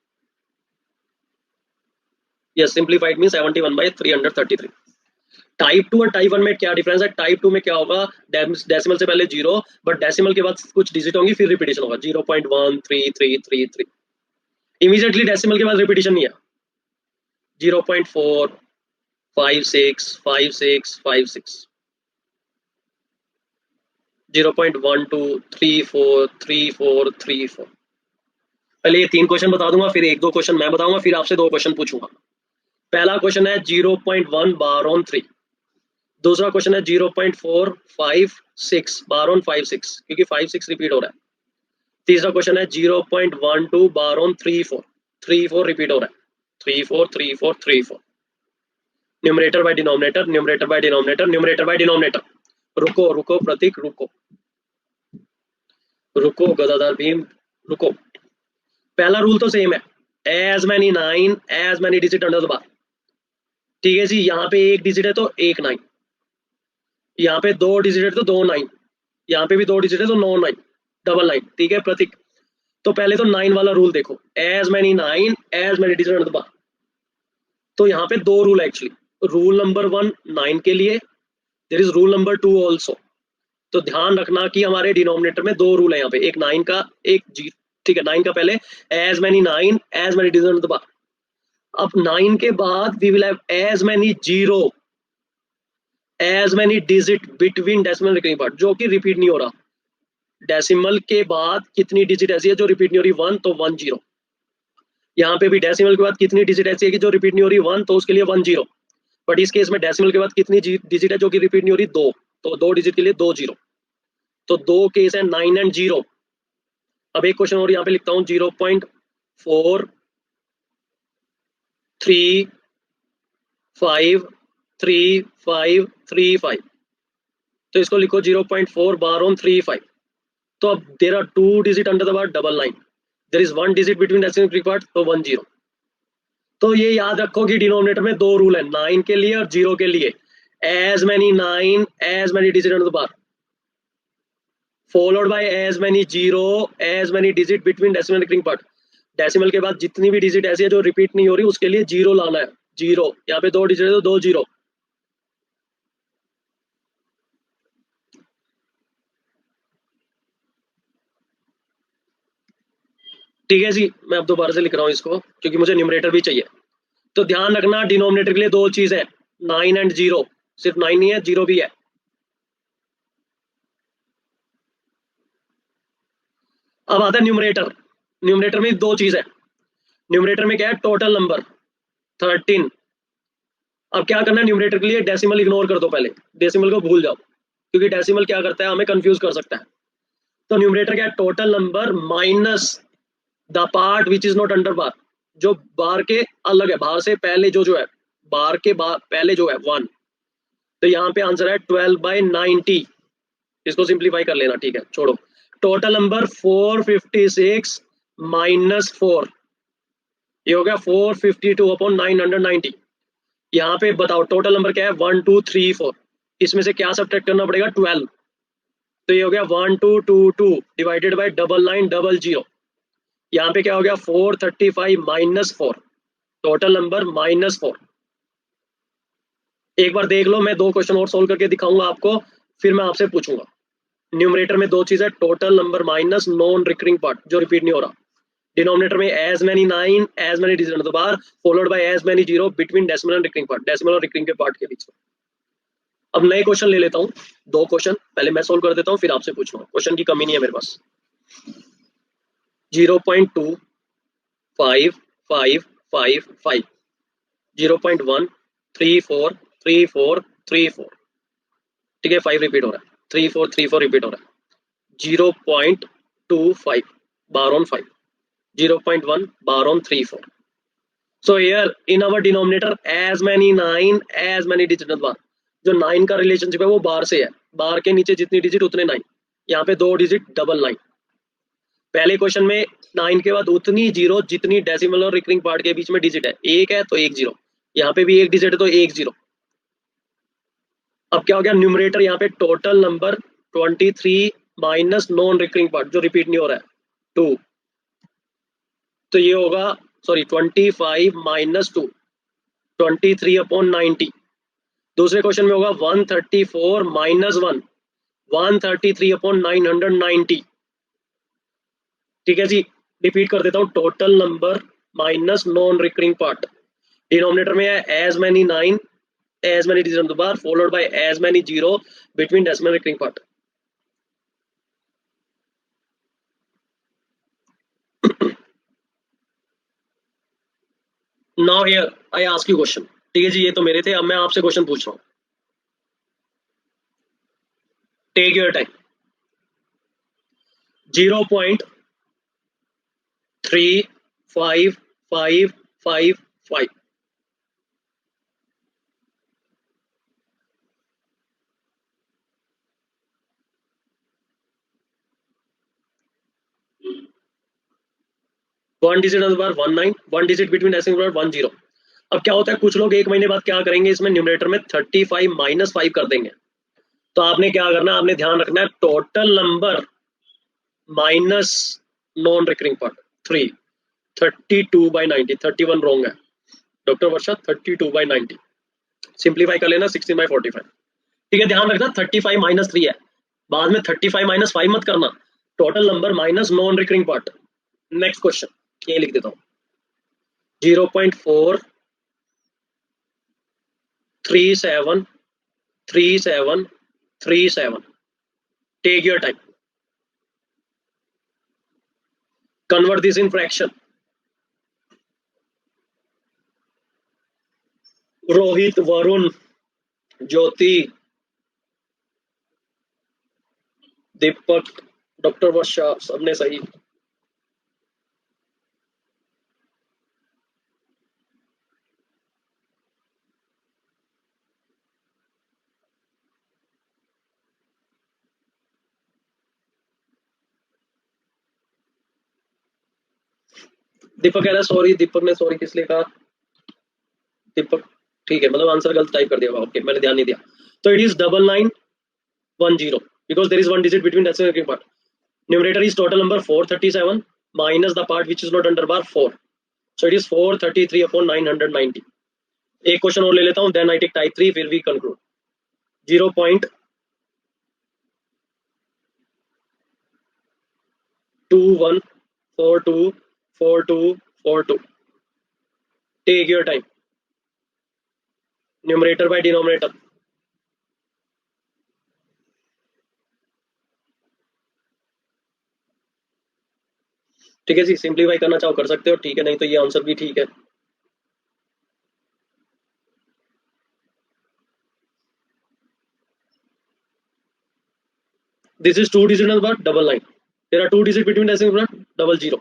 yes, simplified mean 71/333। Type 2 और टाइप 1 में क्या डिफरेंस है? टाइप 2 में क्या होगा, डेसिमल से पहले 0, बट डेसिमल के बाद कुछ डिजिट होंगी, फिर रिपीटेशन होगा 0.13333। इमीडिएटली डेसिमल के बाद रिपीटेशन नहीं है। 0.4 56 56 56 0.12 34 34 34। पहले ये 3 क्वेश्चन बता दूंगा, फिर 1-2 क्वेश्चन मैं बताऊंगा, फिर आपसे 2 क्वेश्चन पूछूंगा। पहला क्वेश्चन है 0.1 बार ऑन 3। दूसरा क्वेश्चन है 0.456 बार ऑन 56, क्योंकि 56 रिपीट हो रहा है। तीसरा क्वेश्चन है 0.12 बार ऑन 34। 34 रिपीट हो रहा है। 34 34 34। Numerator by denominator, numerator by denominator, numerator by denominator. रुको रुको प्रतीक, रुको रुको गदाधर भीम, रुको। पहला रूल तो सेम है, as many 9 as many digit under the bar. ठीक है जी, यहाँ पे एक डिजिट है तो एक 9, यहाँ पे 2 डिजिट है तो 2 9, यहाँ पे भी 2 डिजिट है तो 9 9, डबल 9। ठीक है प्रतीक, तो पहले तो 9 वाला रूल देखो, as many 9 as many digit under the bar. तो यहाँ पे 2 रूल है एक्चुअली। रूल नंबर 1 9 के लिए, there is rule number 2 also. तो ध्यान रखना कि हमारे डिनोमिनेटर में 2 रूल है यहाँ पे, एक 9 का, एक जी। ठीक है, 9 का पहले as many 9 as many digit under the bar. अब 9 के बाद we will have as many 0 as many digit between decimal recurring part, जो कि रिपीट नहीं हो रहा। डेसिमल के बाद कितनी डिजिट ऐसी है जो रिपीट नहीं हो रही? 1, तो 1 0। यहाँ पे भी डेसिमल के बाद कितनी डिजिट ऐसी है कि जो रिपीट नहीं हो रही? 1, तो उसके लिए 1 0। बट इस केस में डेसिमल के बाद कितनी डिजिट है जो कि रिपीट नहीं हो रही? 2, तो 2 डिजिट के लिए 2 0। तो 2 केस है, 9 एंड 0। अब एक क्वेश्चन और यहाँ पे लिखता हूँ, 0.4353535। तो इसको लिखो 0.4 बार ऑन 35। तो अब there are 2 digit under the bar, double 9। There is 1 digit between decimal part, तो 1 0। तो ये याद रखो कि डिनोमिनेटर में 2 रूल है, 9 के लिए और 0 के लिए। As many 9 as many digit under the bar, followed by as many 0 as many digit between decimal recurring part. Decimal के बाद जितनी भी डिजिट ऐसी है जो रिपीट नहीं हो रही, उसके लिए 0 लाना है। 0, यहाँ पे 2 डिजिट है तो 2 0। ठीक है जी, मैं अब दोबारा से लिख रहा हूँ इसको, क्योंकि मुझे न्यूमरेटर भी चाहिए। तो ध्यान रखना, डिनोमिनेटर के लिए 2 चीज है, 9 एंड 0। सिर्फ 9 नहीं है, 0 भी है। अब आता है न्यूमरेटर। न्यूमरेटर में 2 चीज है। न्यूमरेटर में क्या है? Total number 13। अब क्या करना है न्यूमरेटर के लिए? डेसिमल इग्नोर कर दो पहले, डेसिमल को भूल जाओ, क्योंकि डेसिमल क्या करता है, हमें कंफ्यूज कर सकता है। तो न्यूमरेटर क्या है? Total number minus the part which is not under bar, जो बार के अलग है, बार से पहले जो है, बार के पहले जो है 1। तो यहाँ पे आंसर है 12/90। इसको सिंप्लीफाई कर लेना, ठीक है, छोड़ो। टोटल नंबर 456 माइनस 4, ये हो गया 452/990। यहाँ पे बताओ टोटल नंबर क्या है? 1 2 3 4। इसमें से क्या सब्ट्रैक्ट करना पड़ेगा? 12। तो ये हो गया 1222 डिवाइडेड बाई 9900। यहाँ पे क्या हो गया? 435 माइनस 4, टोटल नंबर माइनस 4। एक बार देख लो, मैं 2 क्वेश्चन और सोल्व करके दिखाऊंगा आपको, फिर मैं आपसे पूछूंगा। न्यूमरेटर में 2 चीज है, total number minus non recurring part जो रिपीट नहीं हो रहा। डिनोमिनेटर में as many 9 as many digit under the bar, followed by as many 0 between decimal and recurring part, decimal और रिकरिंग के पार्ट के बीच में। अब नए क्वेश्चन ले लेता हूँ, 2 क्वेश्चन पहले मैं सोल्व कर देता हूँ, फिर आपसे पूछूंगा। क्वेश्चन की कमी नहीं है मेरे पास। 0.25555, 0.1343434। ठीक है, 5 रिपीट हो रहा है, 3434 रिपीट हो रहा है। 0.25 bar on 5, 0.1 bar on 34। So here in our denominator as many 9 as many digit बार, जो 9 का रिलेशनशिप है वो बार से है, बार के नीचे जितनी डिजिट उतने 9। यहाँ पे 2 डिजिट, डबल 9। पहले क्वेश्चन में 9 के बाद उतनी 0 जितनी डेसिमल और रिकरिंग पार्ट के बीच में डिजिट है, 1 है तो 1 0। यहाँ पे भी 1 डिजिट है तो 1 0। अब क्या हो गया? न्यूमरेटर यहाँ पे total number 23 minus non recurring part जो रिपीट नहीं हो रहा है 2, तो ये होगा सॉरी 25 माइनस 2 23/90। दूसरे क्वेश्चन में होगा 134 माइनस 1 133/990। ठीक है जी, रिपीट कर देता हूँ, total number minus non recurring part, denominator में है as many 9 as many digits on the bar followed by as many zero between decimal recurring part. Now here I ask you question. ठीक है जी, ये तो मेरे थे, अब मैं आपसे क्वेश्चन पूछ रहा हूँ। Take your time. 0.35555 one digit on bar 19 one digit between decimal bar 10। अब क्या होता है, कुछ लोग एक महीने बाद क्या करेंगे, इसमें न्यूमरेटर में 35 माइनस 5 कर देंगे। तो आपने क्या करना है, आपने ध्यान रखना है total number minus non recurring part 3 32/90 31 wrong है डॉक्टर वर्षा 32/90 सिंप्लीफाई कर लेना 16/45। ठीक है, ध्यान रखना 35 माइनस 3 है, बाद में 35 माइनस 5 मत करना, total number minus non recurring part. Next question ये लिख देता हूं 0.4373737 take your time, convert this in fraction. Rohit, Varun, Jyoti, Deepak, doctor Varsha, सबने सही। दीपक कह रहा है सॉरी, दीपक ने सॉरी किस लिए कहा, दीपक ठीक है, मतलब आंसर गलत टाइप कर दिया, ओके मैंने ध्यान नहीं दिया। तो it is 9910 because there is one digit between decimal recurring part. Numerator is total number 437 minus the part which is not under bar 4. So it is 433/990. एक क्वेश्चन और ले लेता हूं, then I take type 3, फिर we conclude. 0.21424242. Take your time. Numerator by denominator. ठीक है जी, simplify करना चाहो कर सकते हो, ठीक है, नहीं तो ये आंसर भी ठीक है। दिस इज 2 डिजिट नंबर 99, तेरा 2 डिजिट बिटवीन decimal 00।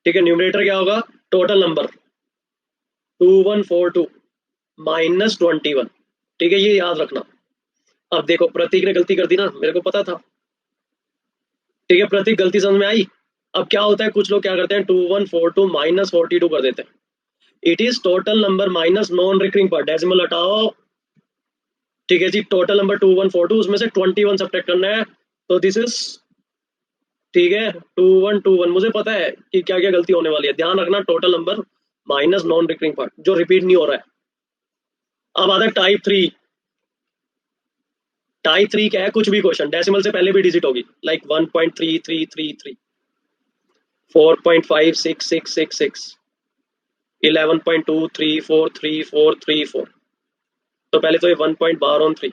ठीक है, न्यूमरेटर क्या होगा, टोटल नंबर 2142 माइनस 21। ठीक है, ये याद रखना। अब देखो प्रतीक ने गलती कर दी ना, मेरे को पता था। ठीक है, प्रतीक गलती समझ में आई। अब क्या होता है, कुछ लोग क्या करते हैं 2142 माइनस 42 कर देते हैं। It is total number minus non recurring part, decimal हटाओ। ठीक है जी, टोटल नंबर 2142, उसमें से 21 सब्ट्रैक्ट करना है, तो दिस इज, ठीक है 2121। मुझे पता है कि क्या क्या गलती होने वाली है, ध्यान रखना total number minus non recurring part जो रिपीट नहीं हो रहा है। अब आता है टाइप 3। टाइप 3 क्या है, कुछ भी क्वेश्चन डेसिमल से पहले भी डिजिट होगी, लाइक 1.3333, 4.56666, 11.2343434। तो पहले तो ये 1 point bar on 3,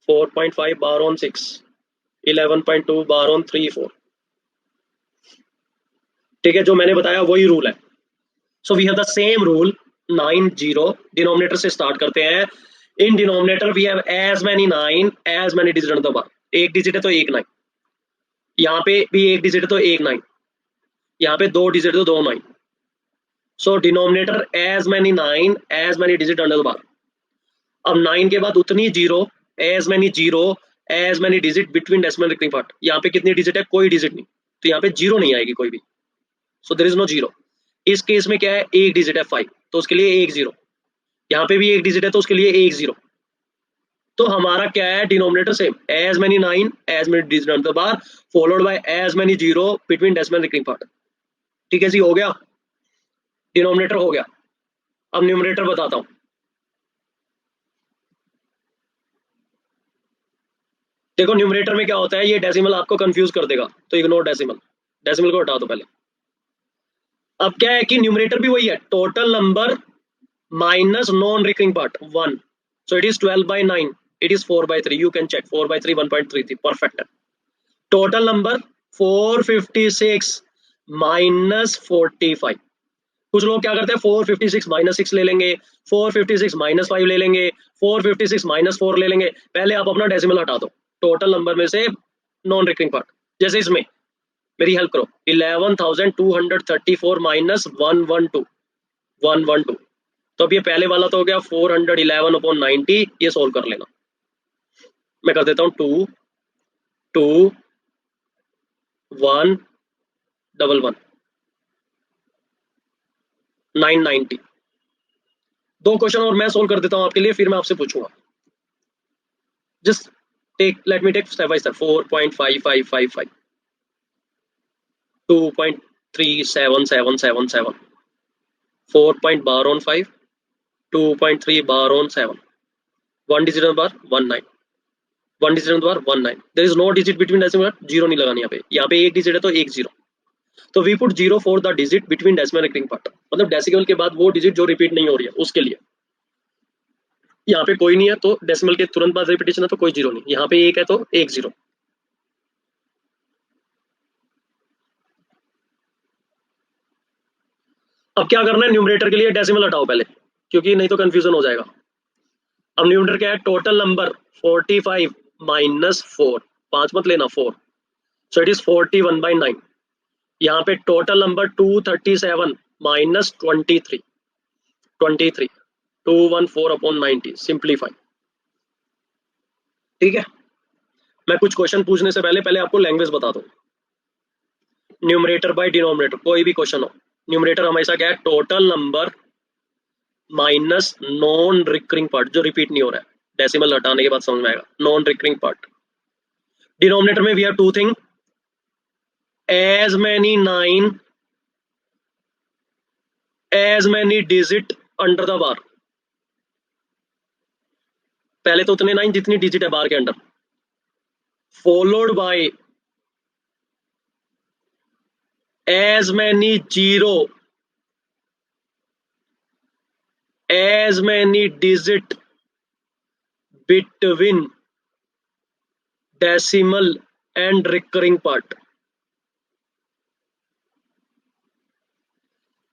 4.5 bar on 6, 11.2 bar on 3 4। ठीक है, जो मैंने बताया वही रूल है। So we have the same rule 90, denominator से स्टार्ट करते हैं। In denominator we have as many 9 as many digit on the bar, एक डिजिट है तो एक 9, यहाँ पे भी एक डिजिट है तो एक 9, यहाँ पे दो डिजिट तो दो 9। So denominator as many 9 as many digit under the bar. अब 9 के बाद उतनी zero, as many zero as many digit between decimal recurring part. यहाँ पे कितनी डिजिट है, कोई डिजिट नहीं, तो यहाँ पे जीरो नहीं आएगी कोई भी, so there is no zero. इस केस में क्या है, एक डिजिट है 5, तो उसके लिए एक जीरो। यहाँ पे भी एक डिजिट है तो उसके लिए एक जीरो। तो हमारा क्या है, denominator same, as many 9 as many digit under the bar followed by as many 0 between decimal recurring part. ठीक है जी, हो गया, डिनोमिनेटर हो गया। अब न्यूमरेटर बताता हूं। देखो न्यूमरेटर में क्या होता है, ये डेसिमल आपको कंफ्यूज कर देगा, तो इग्नोर डेसिमल, डेसिमल को हटा दो पहले। अब क्या है कि न्यूमरेटर भी वही है, total number minus non recurring part 1, so it is 12 by 9, it is 4 by 3, you can check 4 by 3 1.33 perfect है। Total number 456 minus 45। कुछ लोग क्या करते हैं 456 माइनस 6 ले लेंगे, 456 माइनस 5 ले लेंगे, 456 माइनस 4 ले लेंगे। पहले आप अपना डेसिमल हटा दो टोटल नंबर में से नॉन रिकरिंग पार्ट। जैसे इसमें मेरी हेल्प करो, 11,234 माइनस 112 तो अब ये पहले वाला तो हो गया 411/90, ये सोल्व कर लेना। मैं कर देता हूं 2 2 1 1 1 990। दो क्वेश्चन और मैं सोल्व कर देता हूं आपके लिए, फिर मैं आपसे पूछूंगा। Just take, let me take step by step. 4.5555, 2.37777, 4 bar on 5, 2.3 bar on 7, one digit on bar 19, one digit on bar 19, there is no digit between decimal, zero नहीं लगानी यहाँ पे एक डिजिट है तो एक जीरो, तो we put zero for the digit between decimal recurring part, मतलब डेसिमल के बाद वो डिजिट जो रिपीट नहीं हो रही है उसके लिए। यहाँ पे कोई नहीं है तो डेसिमल के तुरंत बाद रिपीटेशन है तो कोई जीरो नहीं, यहाँ पे एक है तो एक जीरो। अब क्या करना है, न्यूमरेटर के लिए डेसिमल हटाओ पहले, क्योंकि नहीं तो कंफ्यूजन हो जाएगा। अब न्यूमरेटर क्या है, टोटल नंबर 45 माइनस 4, 5 मत लेना 4, सो इट इज 41/9। यहाँ पे टोटल नंबर 237 माइनस 23, 214/90 सिंप्लीफाई। ठीक है, मैं कुछ क्वेश्चन पूछने से पहले पहले आपको लैंग्वेज बता दूं। न्यूमरेटर बाय डिनोमिनेटर, कोई भी क्वेश्चन हो, न्यूमरेटर हमेशा क्या है, total number minus non recurring part जो रिपीट नहीं हो रहा है, डेसिमल हटाने के बाद समझ में आएगा, नॉन रिकरिंग पार्ट। डिनोमिनेटर में we have two thing, as many 9 as many digit under the bar, पहले तो उतने 9 जितनी डिजिट है बार के under, followed by as many 0 as many digit between decimal and recurring part।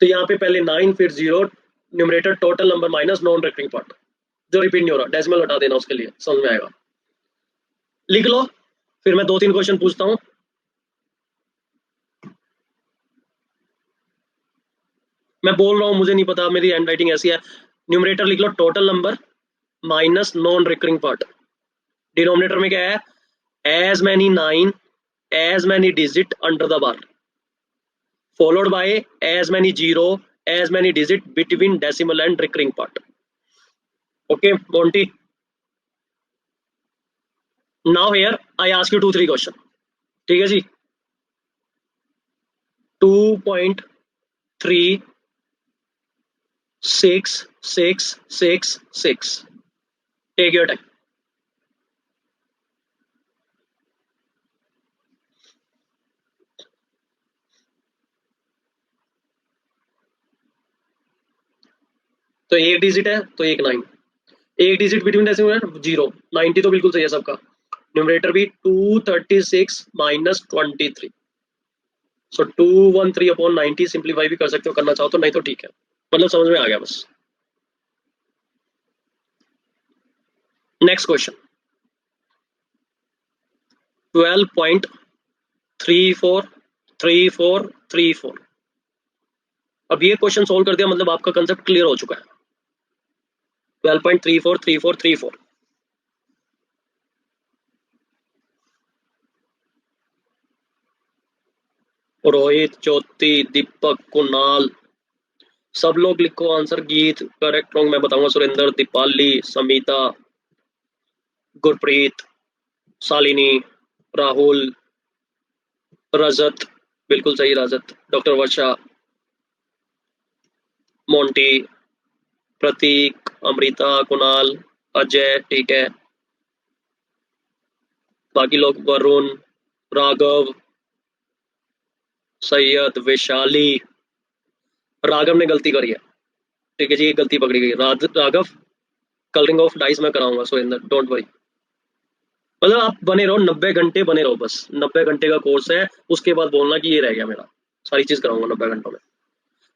तो यहाँ पे पहले 9 फिर 0, numerator total number minus non recurring part जो रिपीट नहीं हो रहा, डेसिमल हटा देना उसके लिए, समझ में आएगा। लिख लो, फिर मैं 2-3 क्वेश्चन पूछता हूं। मैं बोल रहा हूं मुझे नहीं पता, मेरी हैंड राइटिंग ऐसी है। न्यूमरेटर लिख लो total number minus non recurring part, denominator में क्या है, as many 9 as many digit under the bar followed by as many 0 as many digit between decimal and recurring part. Okay Monty, now here I ask you 2-3 question. ठीक है जी, 2.366666, take your time. तो एक digit है तो एक 9, एक digit between decimal 0, 90 तो बिल्कुल सही है सबका। न्यूमरेटर भी 236 माइनस 23, सो 213/90 सिंप्लीफाई भी कर सकते हो करना चाहो तो, नहीं तो ठीक है, मतलब समझ में आ गया बस। Next question 12.343434। अब ये क्वेश्चन सोल्व कर दिया मतलब आपका कंसेप्ट क्लियर हो चुका है। 12.343434, रोहित, ज्योति, दीपक, कुणाल, सब लोग लिखो आंसर। गीत करेक्ट रॉन्ग मैं बताऊंगा, सुरेंद्र, दीपाली, समीता, गुरप्रीत, शालिनी, राहुल, रजत, बिल्कुल सही रजत, डॉक्टर वर्षा, मोंटी, प्रतीक, अमृता, कुणाल, अजय, ठीक है। बाकी लोग वरुण, राघव, सैयद, वैशाली। राघव ने गलती करी है, ठीक है जी, ये गलती पकड़ी गई। राघव, कलरिंग ऑफ डाइस मैं कराऊंगा सुरेंद्र, डोंट वरी। मतलब आप बने रहो, 90 घंटे बने रहो, बस 90 घंटे का कोर्स है। उसके बाद बोलना कि ये रह गया मेरा, सारी चीज कराऊंगा 90 घंटों में।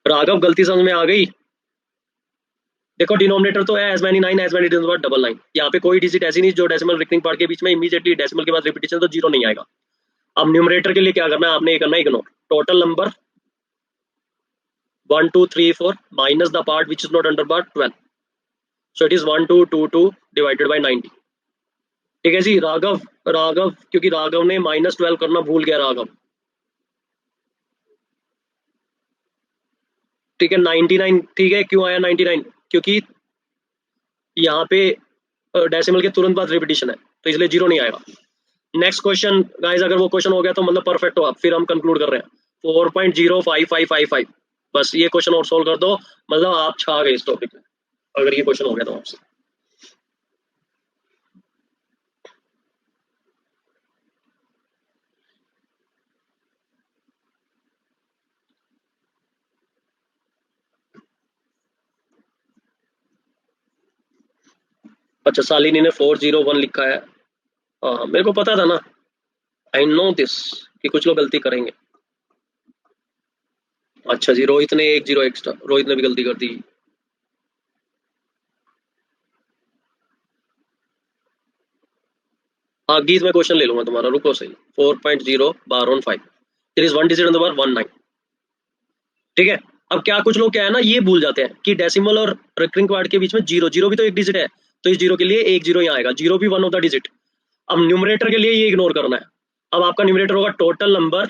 राघव, गलती समझ में आ गई। देखो डिनोमिनेटर तो है as many nine, as many double nine. यहाँ पे कोई डिजिट ऐसी नहीं जो डेसिमल रिकरिंग पार्ट के बीच में इमीडिएटली डेसिमल के बाद रिपीटेशन तो जीरो नहीं आएगा। अब न्यूमरेटर के लिए क्या करना है आपने, ये करना है ignore total number 1 2 3 4 minus the part which is not under bar 12, so it is 1222 divided by 90। ठीक है जी। राघव, राघव क्योंकि राघव ने -12 करना भूल गया राघव, ठीक है। 99, ठीक है। क्यों आया 99? क्योंकि यहाँ पे डेसिमल के तुरंत बाद रिपीटिशन है, तो इसलिए जीरो नहीं आएगा। नेक्स्ट क्वेश्चन गाइस, अगर वो क्वेश्चन हो गया तो मतलब परफेक्ट हो आप, फिर हम कंक्लूड कर रहे हैं। 4.05555, बस ये क्वेश्चन और सोल्व कर दो, मतलब आप छा गए इस टॉपिक में, अगर ये क्वेश्चन हो गया तो आपसे। अच्छा, शालिनी ने 401 लिखा है। मेरे को पता था ना, आई नो दिस, कि कुछ लोग गलती करेंगे। अच्छा जी, रोहित ने 10 एक्स्ट्रा, रोहित ने भी गलती कर दी। हाँ गीत, मैं क्वेश्चन ले लूंगा तुम्हारा, रुको सही। 4.0 bar on 5, it is one digit number 19, ठीक है। अब क्या कुछ लोग क्या है ना, ये भूल जाते हैं कि डेसिमल और रिकरिंग पार्ट के बीच में जीरो, जीरो भी तो एक डिजिट है, तो इस जीरो के लिए एक जीरो यहाँ आएगा, जीरो भी वन ऑफ द डिजिट। अब न्यूमरेटर के लिए ये इग्नोर करना है। अब आपका न्यूमरेटर होगा टोटल नंबर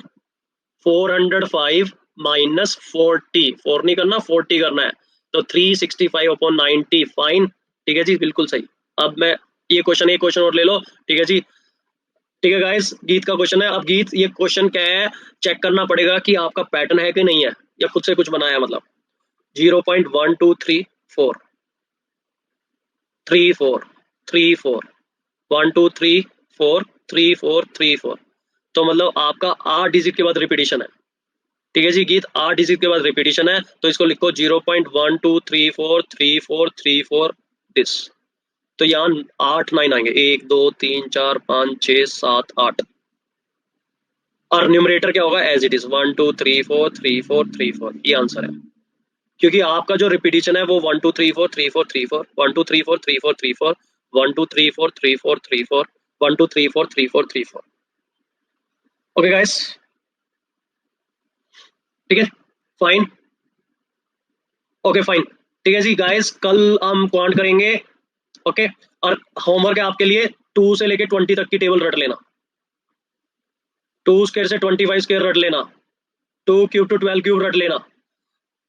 405 माइनस 40, 4 नहीं करना 40 करना है, तो 365 अपॉन 90, फाइन, ठीक है जी, बिल्कुल सही। अब मैं ये क्वेश्चन, एक क्वेश्चन और ले लो, ठीक है जी। ठीक है गाइस, गीत का क्वेश्चन है। अब गीत, ये क्वेश्चन क्या है, चेक करना पड़ेगा कि आपका पैटर्न है कि नहीं है, या खुद से कुछ बनाया मतलब। 0.1234 34 34 1234 3434, तो मतलब आपका 8 डिजिट के बाद रिपीटिशन है, ठीक है जी। गीत 8 डिजिट के बाद रिपीटिशन है, तो इसको लिखो 0.12343434 दिस, तो यहाँ 8 9 आएंगे, 1 2 3 4 5 6 7 8। और न्यूमरेटर क्या होगा, एज इट इज 1 2 3 4 3 4 3 4, ये आंसर है। क्योंकि आपका जो रिपीटिशन है वो 1 2 3 4 3 4 3 4, 1 2 3 4 3 4 3 4, 1 2 3 4 3 4 3 4, 1 2 3 4 3 4 3 4। ओके गाइस, ठीक है, फाइन, ओके फाइन, ठीक है जी। गाइस कल हम क्वांट करेंगे, ओके। और होमवर्क है आपके लिए, 2 से लेके 20 तक की टेबल रट लेना, 2 स्क्वायर से 25 स्क्वायर रट लेना, 2 क्यूब टू 12 क्यूब रट लेना।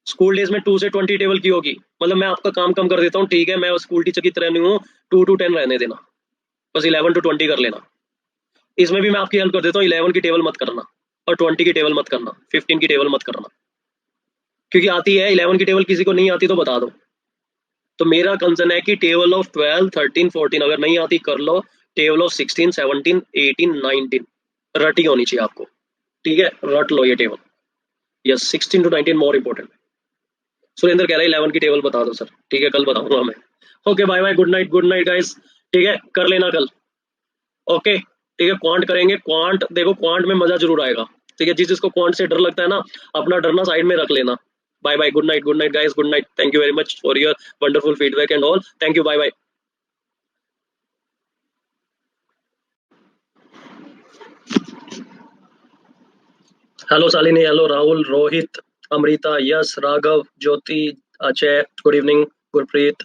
स्कूल डेज में 2 से 20 टेबल की होगी, मतलब मैं आपका काम कम कर देता हूँ, ठीक है, मैं स्कूल टीचर की तरह नहीं हूँ। 2 to 10 रहने देना, बस 11 to 20 कर लेना। इसमें भी मैं आपकी हेल्प कर देता हूँ, 11 की टेबल मत करना, और 20 की टेबल मत करना, 15 की टेबल मत करना, क्योंकि आती है 11 की टेबल, किसी को नहीं आती तो बता दो। तो मेरा कंसर्न है कि टेबल ऑफ 12 13 14 अगर नहीं आती कर लो, टेबल ऑफ 16 17 18 19 रटी होनी चाहिए आपको, ठीक है, रट लो ये table. Yes, 16 to 19 more important. Surendra कह रहा है 11 की टेबल बता दो सर, ठीक है, कल बताऊंगा मैं। Okay bye bye, good night, good night guys, ठीक है, कर लेना कल, ओके, ठीक है। क्वांट करेंगे, क्वांट देखो, क्वांट में मजा जरूर आएगा, ठीक है। जिस जिसको क्वांट से डर लगता है ना, अपना डरना साइड में रख लेना। Bye bye, good night guys, good night, thank you very much for your wonderful feedback and all, thank you, bye bye. Hello Shalini, hello Rahul, Rohit, Amrita, Yash, Raghav, Jyoti, Ajay, good evening, Gurpreet.